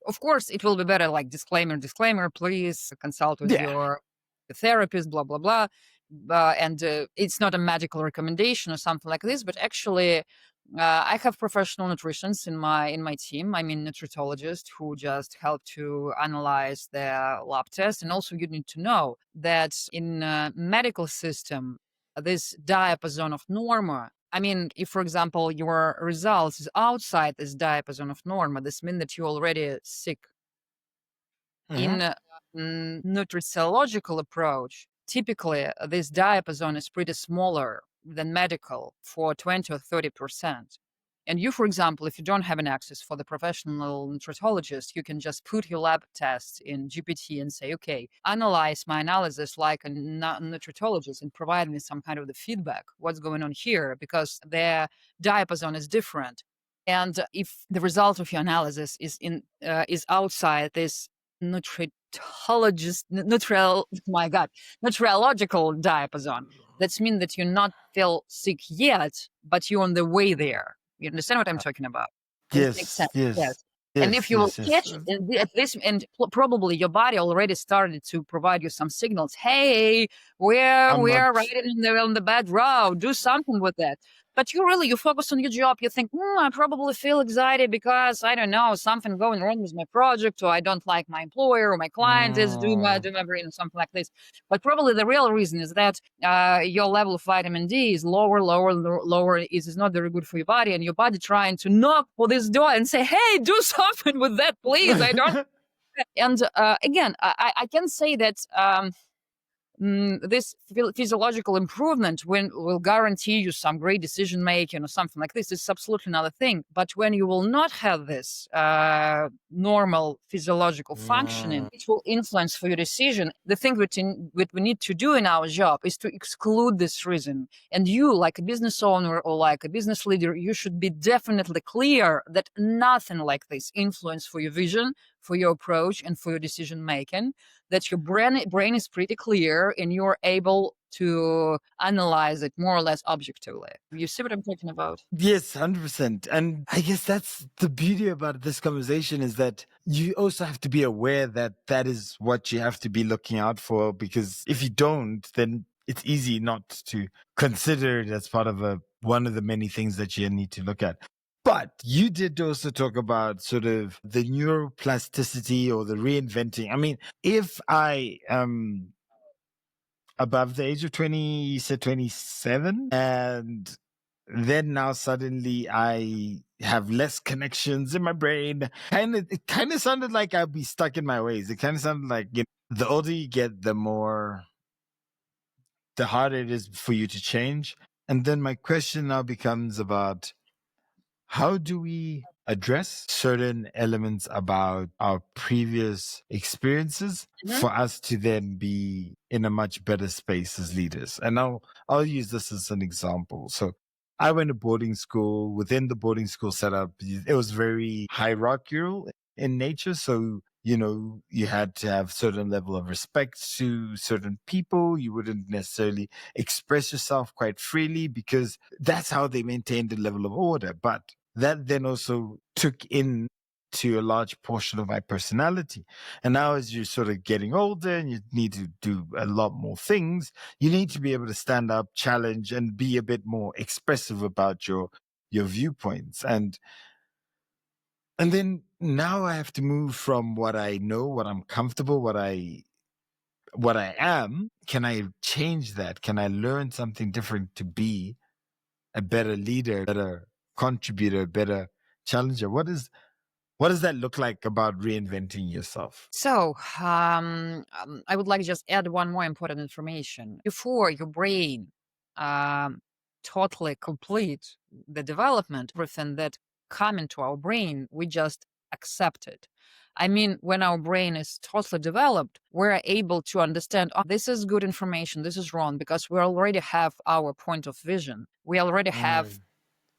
Of course, it will be better, disclaimer, please consult with your therapist, blah, blah, blah. And it's not a medical recommendation or something like this, but actually, I have professional nutritionists in my team. I mean, nutritologists who just help to analyze their lab tests. And also, you need to know that in medical system, this diapason of norma. I mean, if, for example, your results is outside this diapason of norma, this means that you're already sick. In nutriphysiological approach, typically this diapason is pretty smaller than medical for 20 or 30%. And you, for example, if you don't have an access for the professional nutritologist, you can just put your lab test in GPT and say, okay, analyze my analysis like a nutritologist and provide me some kind of the feedback. What's going on here? Because their diapason is different. And if the result of your analysis is outside this nutriological diapason, that means that you're not feel sick yet, but you're on the way there. You understand what I'm talking about?
Yes.
And if you will catch at this, and probably your body already started to provide you some signals. Hey, we're right on the bad road. Do something with that. But you focus on your job. You think, I probably feel anxiety because I don't know, something going wrong with my project, or I don't like my employer, or my client is doing my brain, or something like this. But probably the real reason is that your level of vitamin D is lower. Is not very good for your body, and your body trying to knock for this door and say, hey, do something with that, please. I don't. And again, I can say that. This physiological improvement will guarantee you some great decision making or something like this. It's absolutely another thing. But when you will not have this normal physiological functioning, it will influence for your decision. The thing that we need to do in our job is to exclude this reason. And you, like a business owner or like a business leader, you should be definitely clear that nothing like this influence for your vision, for your approach, and for your decision making, that your brain is pretty clear and you're able to analyze it more or less objectively. You see what I'm talking about?
Yes, 100%. And I guess that's the beauty about this conversation, is that you also have to be aware that that is what you have to be looking out for, because if you don't, then it's easy not to consider it as part of one of the many things that you need to look at. But you did also talk about sort of the neuroplasticity or the reinventing. I mean, if I am above the age of 20, you said 27, and then now suddenly I have less connections in my brain. It kind of sounded like I'd be stuck in my ways. It kind of sounded like, the older you get, the harder it is for you to change. And then my question now becomes about, how do we address certain elements about our previous experiences for us to then be in a much better space as leaders? And I'll use this as an example. So I went to boarding school. Within the boarding school setup, it was very hierarchical in nature. So, you had to have certain level of respect to certain people. You wouldn't necessarily express yourself quite freely because that's how they maintained the level of order. But that then also took in to a large portion of my personality. And now as you're sort of getting older and you need to do a lot more things, you need to be able to stand up, challenge, and be a bit more expressive about your viewpoints. And then now I have to move from what I know, what I'm comfortable, what I am. Can I change that? Can I learn something different to be a better leader, better contributor, better challenger? What does that look like about reinventing yourself?
So, I would like to just add one more important information. Before your brain totally complete the development, everything that come into our brain, we just accept it. I mean, when our brain is totally developed, we're able to understand, oh, this is good information, this is wrong, because we already have our point of vision. We already have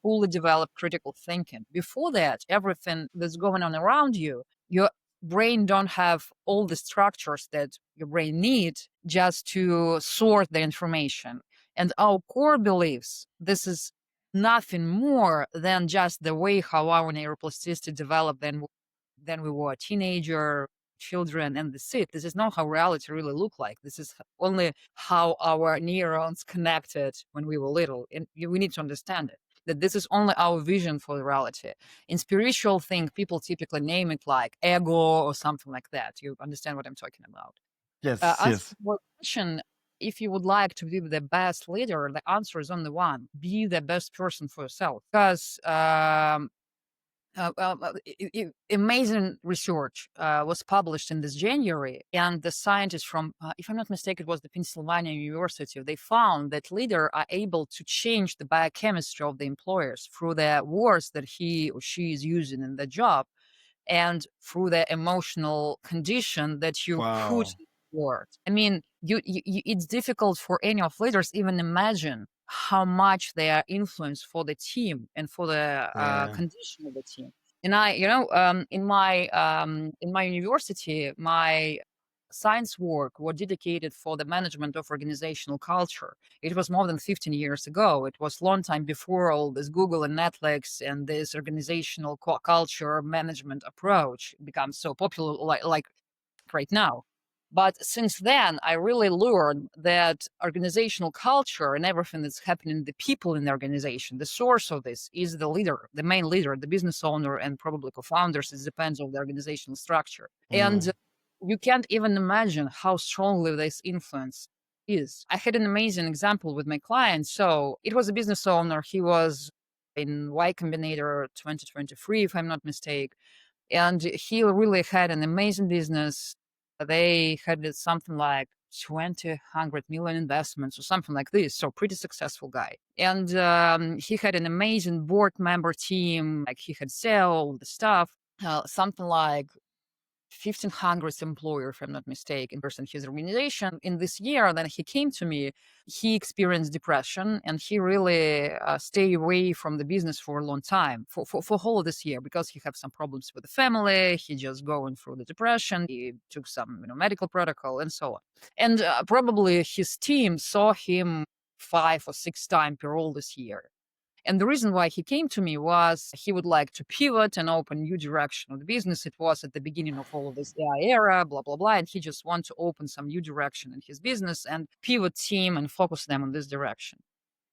fully developed critical thinking. Before that, everything that's going on around you, your brain don't have all the structures that your brain needs just to sort the information. And our core beliefs, this is nothing more than just the way how our neuroplasticity developed then we were a teenager, children, and that's it. This is not how reality really looked like. This is only how our neurons connected when we were little. And we need to understand it, that this is only our vision for the reality. In spiritual thing, people typically name it like ego or something like that. You understand what I'm talking about?
Yes,
As
yes.
for your question, if you would like to be the best leader, the answer is only one: be the best person for yourself. Because amazing research was published in this January, and the scientists from, if I'm not mistaken, it was the Pennsylvania University. They found that leaders are able to change the biochemistry of the employers through the words that he or she is using in the job, and through the emotional condition that you put
Wow.
in words. I mean, it's difficult for any of leaders even imagine how much they are influenced for the team and for the
Yeah.
condition of the team. And in my university, my science work was dedicated for the management of organizational culture. It was more than 15 years ago. It was a long time before all this Google and Netflix and this organizational culture management approach becomes so popular like right now. But since then, I really learned that organizational culture and everything that's happening, the people in the organization, the source of this is the leader, the main leader, the business owner, and probably co-founders. It depends on the organizational structure. And you can't even imagine how strongly this influence is. I had an amazing example with my client. So it was a business owner. He was in Y Combinator 2023, if I'm not mistaken. And he really had an amazing business. They had something like 100 million investments or something like this. So pretty successful guy. And he had an amazing board member team. Like he had all the stuff, something like 1,500 employer, if I'm not mistaken, person in his organization. In this year, then he came to me, he experienced depression and he really stayed away from the business for a long time, for whole of this year, because he had some problems with the family. He just going through the depression. He took some medical protocol and so on. And probably his team saw him 5 or 6 times per all this year. And the reason why he came to me was he would like to pivot and open new direction of the business. It was at the beginning of all of this AI era, blah, blah, blah. And he just wanted to open some new direction in his business and pivot team and focus them on this direction.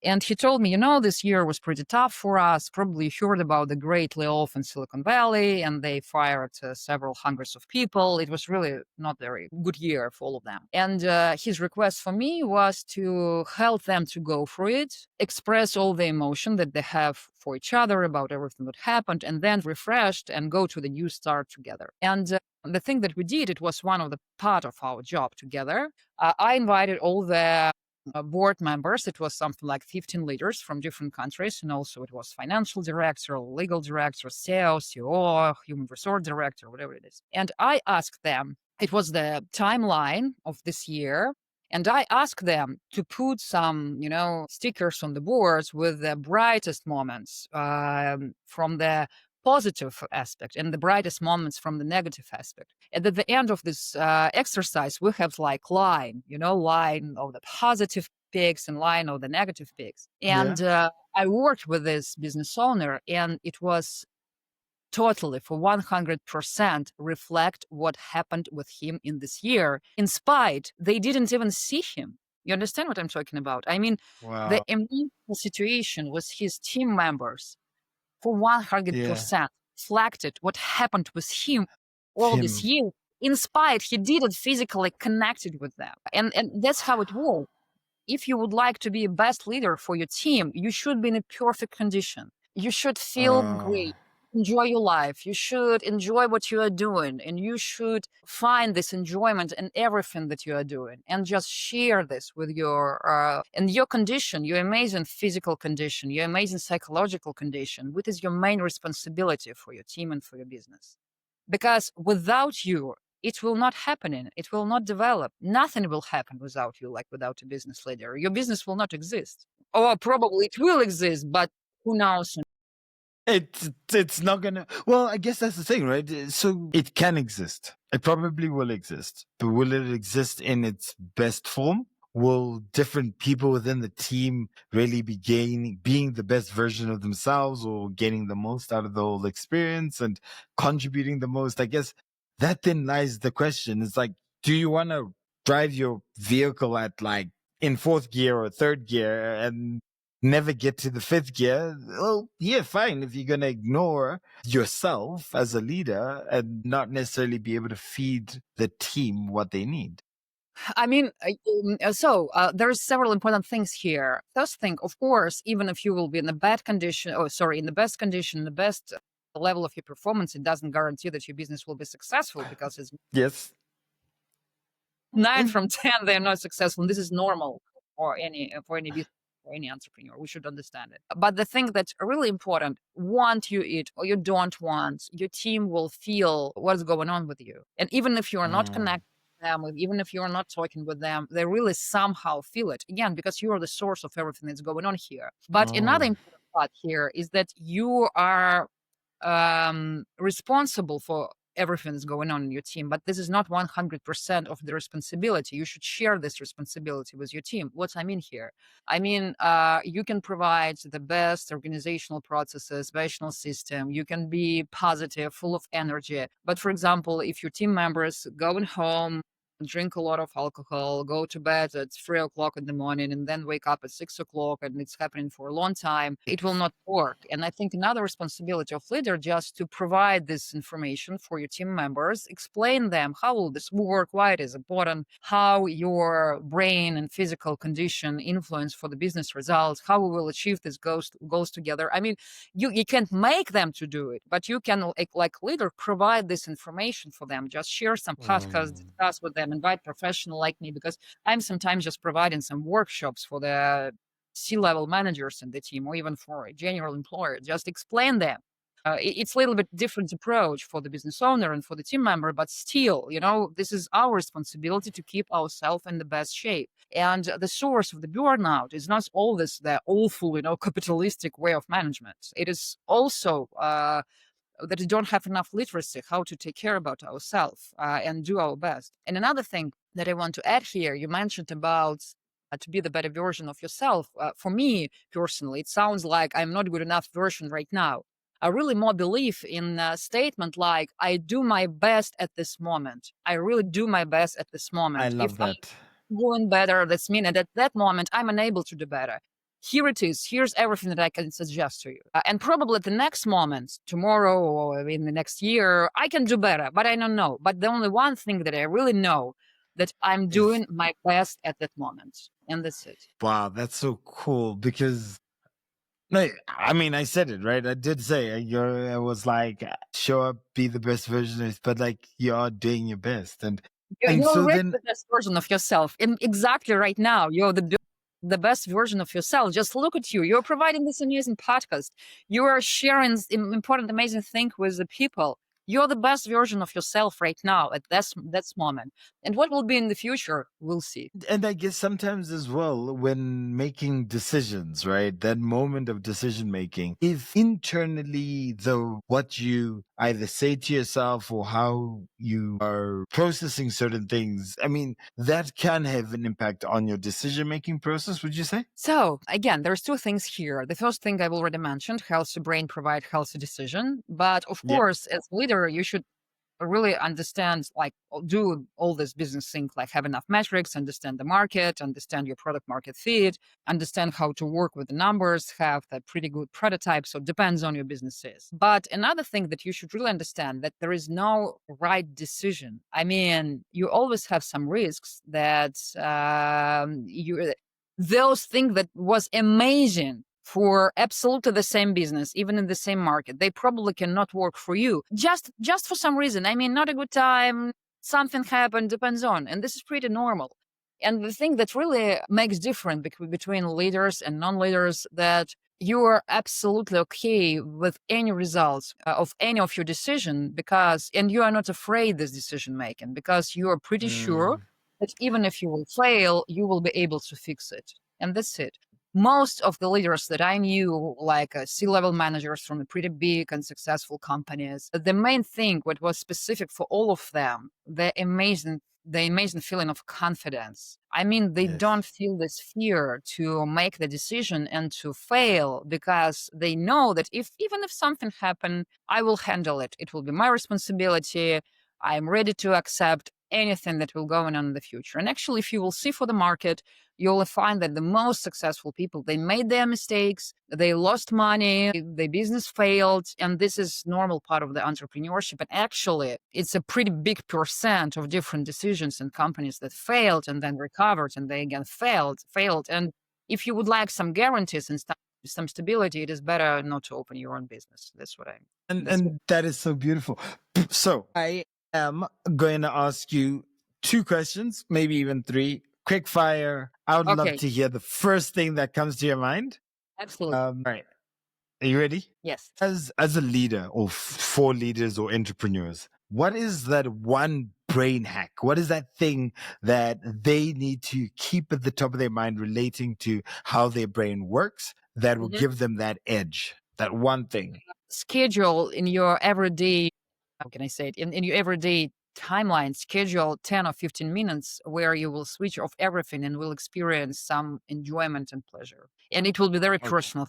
And he told me, this year was pretty tough for us. Probably you heard about the great layoff in Silicon Valley, and they fired several hundreds of people. It was really not a very good year for all of them. And his request for me was to help them to go through it, express all the emotion that they have for each other about everything that happened, and then refreshed and go to the new start together. And the thing that we did, it was one of the part of our job together. I invited all the board members. It was something like 15 leaders from different countries. And also it was financial director, legal director, CEO, COO, human resource director, whatever it is. And I asked them, it was the timeline of this year. And I asked them to put some, stickers on the boards with the brightest moments from the positive aspect and the brightest moments from the negative aspect. And at the end of this exercise, we have like line of the positive pics and line of the negative pics. And I worked with this business owner, and it was totally for 100% reflect what happened with him in this year. In spite, they didn't even see him. You understand what I'm talking about? I mean, the emotional situation with his team members for 100% reflected what happened with him all this year. In spite, he didn't physically connected with them. And that's how it works. If you would like to be a best leader for your team, you should be in a perfect condition. You should feel great. Enjoy your life. You should enjoy what you are doing, and you should find this enjoyment in everything that you are doing, and just share this with your condition, your amazing physical condition, your amazing psychological condition, which is your main responsibility for your team and for your business. Because without you, it will not happen. It will not develop. Nothing will happen without you, like without a business leader. Your business will not exist. Or probably it will exist, but who knows?
It's not gonna. Well, I guess that's the thing, right? So it can exist. It probably will exist, but will it exist in its best form? Will different people within the team really be being the best version of themselves, or getting the most out of the whole experience and contributing the most? I guess that then lies the question. It's like, do you want to drive your vehicle at like in fourth gear or third gear and never get to the fifth gear? Well, yeah, fine. If you're going to ignore yourself as a leader and not necessarily be able to feed the team what they need.
I mean, there's several important things here. First thing, of course, even if you will be in the best condition, in the best level of your performance, it doesn't guarantee that your business will be successful, because it's 9 from 10, they're not successful. And this is normal for any business, for any entrepreneur. We should understand it. But the thing that's really important, want you it or you don't want, your team will feel what's going on with you. And even if you are not connected with them, even if you're not talking with them, they really somehow feel it. Again, because you are the source of everything that's going on here. But another important part here is that you are responsible for everything that's going on in your team, but this is not 100% of the responsibility. You should share this responsibility with your team. What I mean here? I mean, you can provide the best organizational processes, operational system. You can be positive, full of energy. But for example, if your team members going home, drink a lot of alcohol, go to bed at 3 o'clock in the morning, and then wake up at 6 o'clock, and it's happening for a long time, it will not work. And I think another responsibility of leader just to provide this information for your team members, explain them how will this work, why it is important, how your brain and physical condition influence for the business results, how we will achieve these goals together. I mean, you can't make them to do it, but you can, like leader, provide this information for them. Just share some podcasts, discuss with them, invite professional like me, because I'm sometimes just providing some workshops for the C-level managers in the team, or even for a general employer. Just explain them. It's a little bit different approach for the business owner and for the team member, but still, this is our responsibility to keep ourselves in the best shape. And the source of the burnout is not always the awful, capitalistic way of management. It is also that we don't have enough literacy how to take care about ourselves and do our best. And another thing that I want to add here, you mentioned about to be the better version of yourself. For me personally, it sounds like I'm not good enough version right now. I really more believe in a statement like, I do my best at this moment. I really do my best at this moment.
I love that.
I'm doing better, that's mean, and at that moment, I'm unable to do better. here it is. Here's everything that I can suggest to you. And probably at the next moment, tomorrow or in the next year, I can do better, but I don't know. But the only one thing that I really know that I'm doing my best at that moment. And that's it.
Wow, that's so cool because no, I mean, I said it, right? I did say I was like, show up, be the best version of it, but like you are doing your best. And
You're
so
already
then,
the best version of yourself. And exactly right now, you're the best version of yourself. Just look at you. You're providing this amazing podcast. You are sharing important, amazing thing with the people. You're the best version of yourself right now at this moment. And what will be in the future, we'll see.
and I guess sometimes as well, when making decisions, right? That moment of decision making is internally what you either say to yourself or how you are processing certain things. I mean, that can have an impact on your decision making process, would you say?
So again, there's two things here. The first thing I've already mentioned, healthy brain provide healthy decision. But of
Yeah.
course, as a leader, you should really understand, like do all this business thing, like have enough metrics, understand the market, understand your product market fit, understand how to work with the numbers, have a pretty good prototype. So it depends on your businesses. But another thing that you should really understand that there is no right decision. I mean, you always have some risks that those things that was amazing for absolutely the same business, even in the same market, they probably cannot work for you just for some reason. I mean, not a good time, something happened, depends on, and this is pretty normal. And the thing that really makes difference between leaders and non-leaders, that you are absolutely okay with any results of any of your decision, and you are not afraid this decision making, because you are pretty sure that even if you will fail, you will be able to fix it. And that's it. Most of the leaders that I knew, like C-level managers from the pretty big and successful companies, the main thing, what was specific for all of them, the amazing feeling of confidence. I mean, they
Yes.
don't feel this fear to make the decision and to fail, because they know that even if something happened, I will handle it. It will be my responsibility. I'm ready to accept anything that will go on in the future. And actually, if you will see for the market, you'll find that the most successful people, they made their mistakes, they lost money, their business failed, and this is normal part of the entrepreneurship. And actually, it's a pretty big percent of different decisions and companies that failed and then recovered, and they again failed. And if you would like some guarantees and some stability, it is better not to open your own business. That's what
And that is so beautiful. So I am going to ask you 2 questions, maybe even 3. Quick fire. I would love to hear the first thing that comes to your mind.
Absolutely.
All right. Are you ready?
Yes.
As a leader or for leaders or entrepreneurs, what is that one brain hack? What is that thing that they need to keep at the top of their mind relating to how their brain works that will give them that edge? That one thing.
Schedule in your everyday, how can I say it? In your everyday timeline, schedule 10 or 15 minutes where you will switch off everything and will experience some enjoyment and pleasure. And it will be very personal.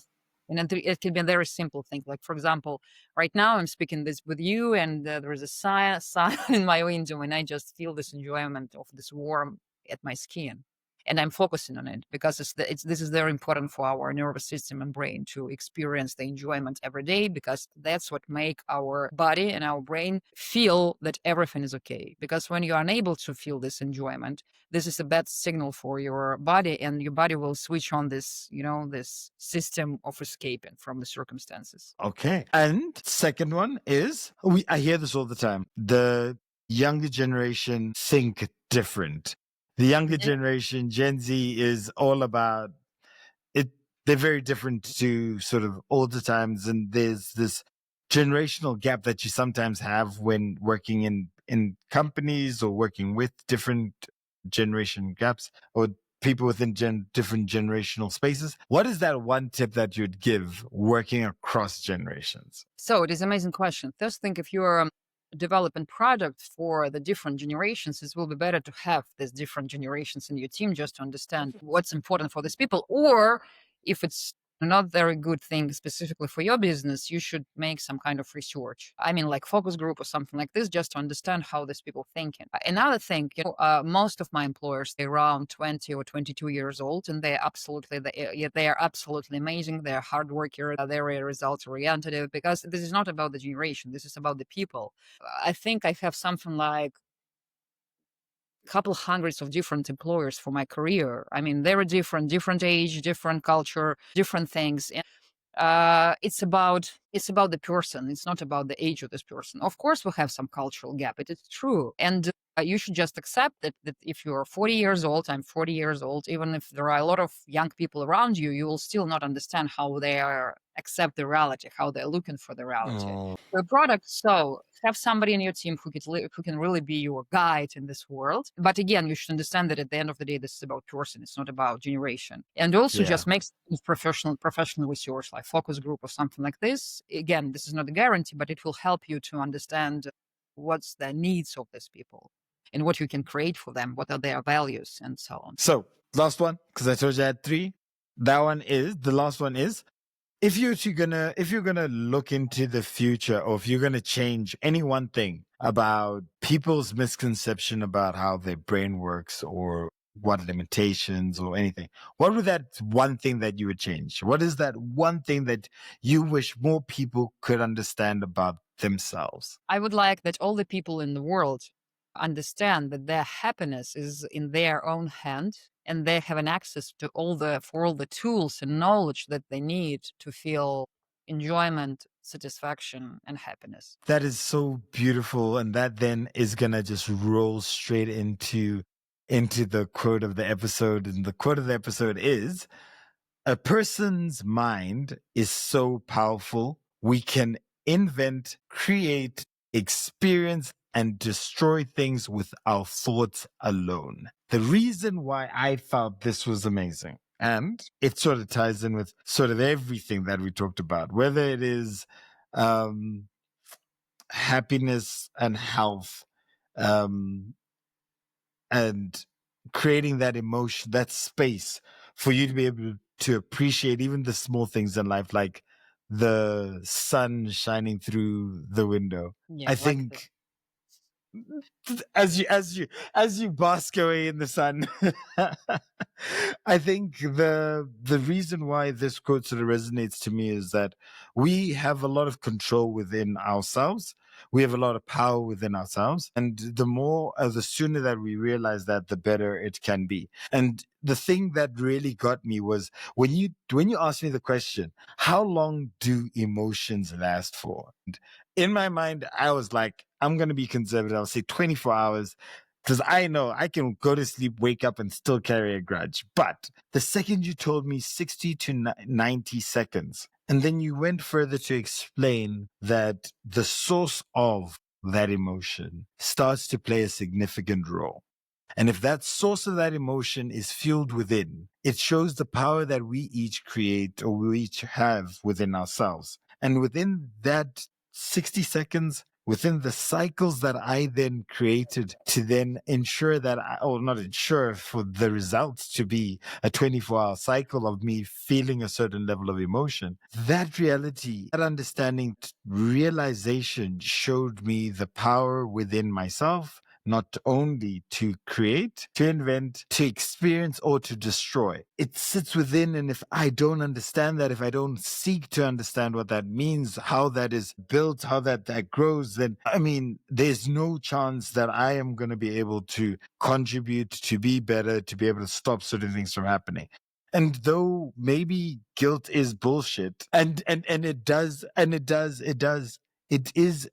And it can be a very simple thing. Like, for example, right now I'm speaking this with you, and there is a sun in my window, and I just feel this enjoyment of this warmth at my skin. And I'm focusing on it because this is very important for our nervous system and brain to experience the enjoyment every day, because that's what make our body and our brain feel that everything is okay. Because when you're unable to feel this enjoyment, this is a bad signal for your body, and your body will switch on this, this system of escaping from the circumstances.
Okay. And second one is, I hear this all the time. The younger generation think different. The younger generation, Gen Z, is all about it. They're very different to sort of older times. And there's this generational gap that you sometimes have when working in companies or working with different generation gaps or people within different generational spaces. What is that one tip that you'd give working across generations?
So it is an amazing question. First thing, if you're developing products for the different generations, it will be better to have these different generations in your team just to understand what's important for these people. Or if it's not very good thing specifically for your business, you should make some kind of research. I mean, like focus group or something like this, just to understand how these people thinking. Another thing, most of my employers, they're around 20 or 22 years old, and they are absolutely amazing. They're hard workers. They're results oriented, because this is not about the generation. This is about the people. I think I have something like couple hundreds of different employers for my career. I mean, they're different age, different culture, different things. It's about the person. It's not about the age of this person. Of course, we have some cultural gap. It is true, and you should just accept that if you're 40 years old, I'm 40 years old. Even if there are a lot of young people around you, you will still not understand how they are accept the reality, how they're looking for the reality. The product. So have somebody in your team who can really be your guide in this world. But again, you should understand that at the end of the day, this is about person. It's not about generation. And also just make professional research, like focus group or something like this. Again, this is not a guarantee, but it will help you to understand what's the needs of these people and what you can create for them, what are their values, and so on.
So last one, because I told you I had three. The last one is, if you're gonna look into the future, or if you're gonna change any one thing about people's misconception about how their brain works, or what limitations or anything, what would that one thing that you would change? What is that one thing that you wish more people could understand about themselves?
I would like that all the people in the world understand that their happiness is in their own hand, and they have an access to all the tools and knowledge that they need to feel enjoyment, satisfaction, and happiness.
That is so beautiful, and that then is gonna just roll straight into the quote of the episode. And the quote of the episode is, a person's mind is so powerful, we can invent, create, experience, and destroy things with our thoughts alone. The reason why I felt this was amazing, and it sort of ties in with sort of everything that we talked about, whether it is happiness and health, and creating that emotion, that space for you to be able to appreciate even the small things in life, like the sun shining through the window.
Yeah,
I
like
think as you bask away in the sun, I think the reason why this quote sort of resonates to me is that we have a lot of control within ourselves. We have a lot of power within ourselves, and the sooner that we realize that, the better it can be. And the thing that really got me was when you asked me the question, how long do emotions last for? And in my mind, I was like, I'm going to be conservative. I'll say 24 hours, because I know I can go to sleep, wake up, and still carry a grudge. But the second you told me 60 to 90 seconds, and then you went further to explain that the source of that emotion starts to play a significant role. And if that source of that emotion is fueled within, it shows the power that we each create, or we each have within ourselves. And within that 60 seconds, within the cycles that I then created to then ensure that not ensure for the results to be a 24-hour cycle of me feeling a certain level of emotion, that reality, that understanding, realization showed me the power within myself, not only to create, to invent, to experience, or to destroy. It sits within, and if I don't understand that, if I don't seek to understand what that means, how that is built, how that grows, then, I mean, there's no chance that I am going to be able to contribute, to be better, to be able to stop certain things from happening. And though maybe guilt is bullshit, and it is,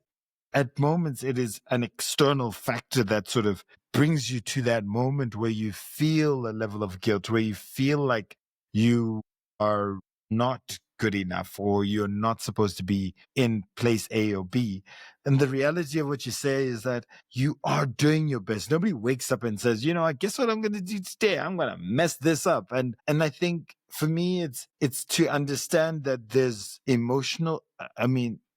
at moments, it is an external factor that sort of brings you to that moment where you feel a level of guilt, where you feel like you are not good enough, or you're not supposed to be in place A or B. And the reality of what you say is that you are doing your best. Nobody wakes up and says, I guess what I'm going to do today? I'm going to mess this up. And I think for me, it's to understand that there's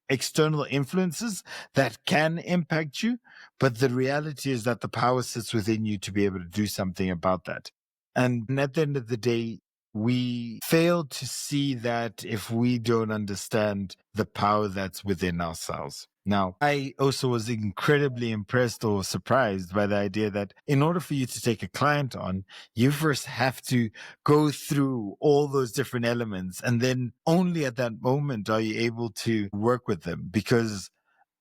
external influences that can impact you, but the reality is that the power sits within you to be able to do something about that. And at the end of the day, we fail to see that if we don't understand the power that's within ourselves. Now, I also was incredibly impressed or surprised by the idea that in order for you to take a client on, you first have to go through all those different elements. And then only at that moment are you able to work with them, because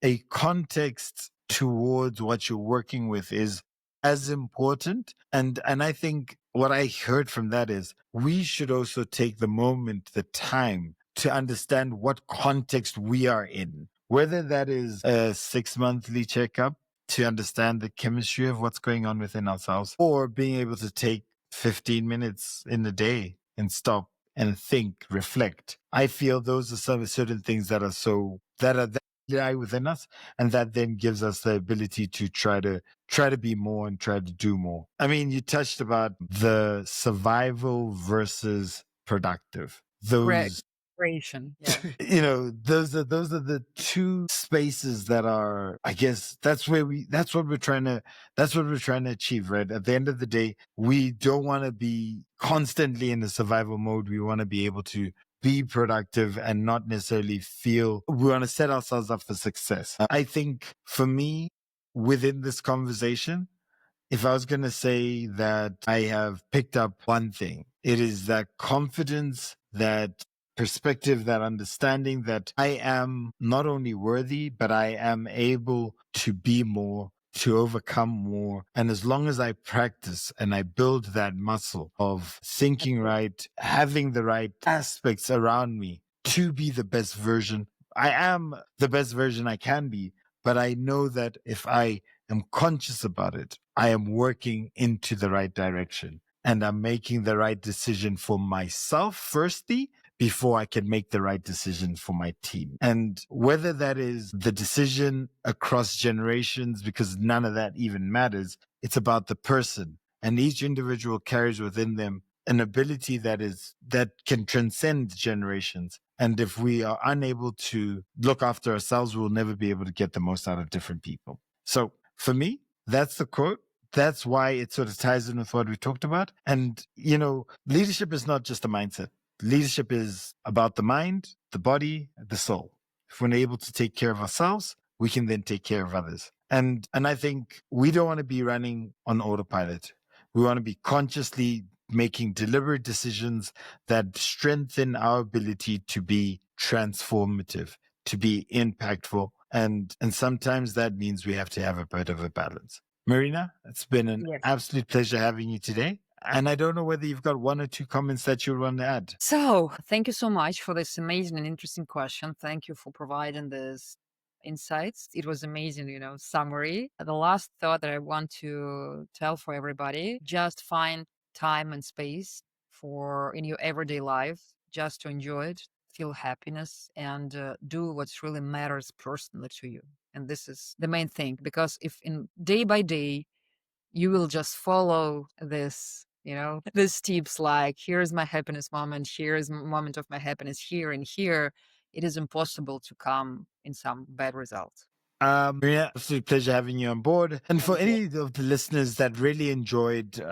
a context towards what you're working with is as important. And I think what I heard from that is we should also take the moment, the time to understand what context we are in, whether that is a 6-monthly checkup to understand the chemistry of what's going on within ourselves, or being able to take 15 minutes in the day and stop and think, reflect. I feel those are some certain things that that lie within us, and that then gives us the ability to try to be more and try to do more. I mean, you touched about the survival versus productive. Those
Creation.
you know, those are the two spaces that are, I guess that's what we're trying to achieve, right? At the end of the day, we don't want to be constantly in the survival mode. We want to be able to be productive and not necessarily feel we want to set ourselves up for success. I think for me, within this conversation, if I was going to say that I have picked up one thing, it is that confidence, that perspective, that understanding that I am not only worthy, but I am able to be more, to overcome more. And as long as I practice and I build that muscle of thinking right, having the right aspects around me to be the best version, I am the best version I can be. But I know that if I am conscious about it, I am working into the right direction and I'm making the right decision for myself firstly, before I can make the right decision for my team. And whether that is the decision across generations, because none of that even matters, it's about the person. And each individual carries within them an ability that can transcend generations. And if we are unable to look after ourselves, we'll never be able to get the most out of different people. So for me, that's the quote. That's why it sort of ties in with what we talked about. And, you know, leadership is not just a mindset. Leadership is about the mind, the body, the soul. If we're able to take care of ourselves, we can then take care of others. And I think we don't want to be running on autopilot. We want to be consciously making deliberate decisions that strengthen our ability to be transformative, to be impactful. And sometimes that means we have to have a bit of a balance. Marina, it's been an absolute pleasure having you today. And I don't know whether you've got one or two comments that you want to add.
So thank you so much for this amazing and interesting question. Thank you for providing this insights. It was amazing, summary. The last thought that I want to tell for everybody, just find time and space in your everyday life, just to enjoy it, feel happiness, and do what really matters personally to you. And this is the main thing, because if in day by day, you will just follow this, these tips like, here's my happiness moment, here's a moment of my happiness here and here, it is impossible to come in some bad results.
Maria, absolute pleasure having you on board. And for any of the listeners that really enjoyed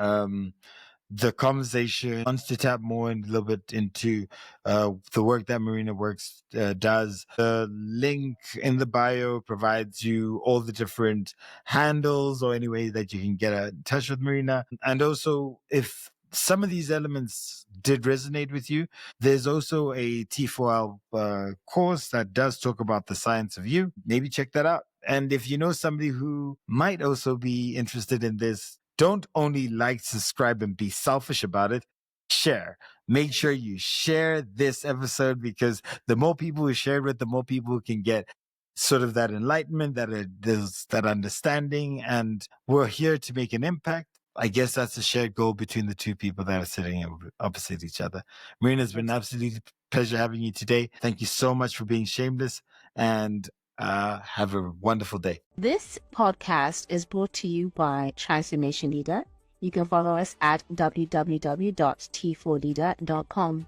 the conversation, wants to tap more a little bit into the work that Marina does, the link in the bio provides you all the different handles or any way that you can get in touch with Marina. And also, if some of these elements did resonate with you, there's also a T4L course that does talk about the science of you. Maybe check that out. And if you know somebody who might also be interested in this, don't only like, subscribe, and be selfish about it. Share. Make sure you share this episode, because the more people who share it, the more people who can get sort of that enlightenment, that understanding. And we're here to make an impact. I guess that's a shared goal between the two people that are sitting opposite each other. Marina, it's been an absolute pleasure having you today. Thank you so much for being shameless, and have a wonderful day.
This podcast is brought to you by Transformation Leader. You can follow us at www.t4leader.com.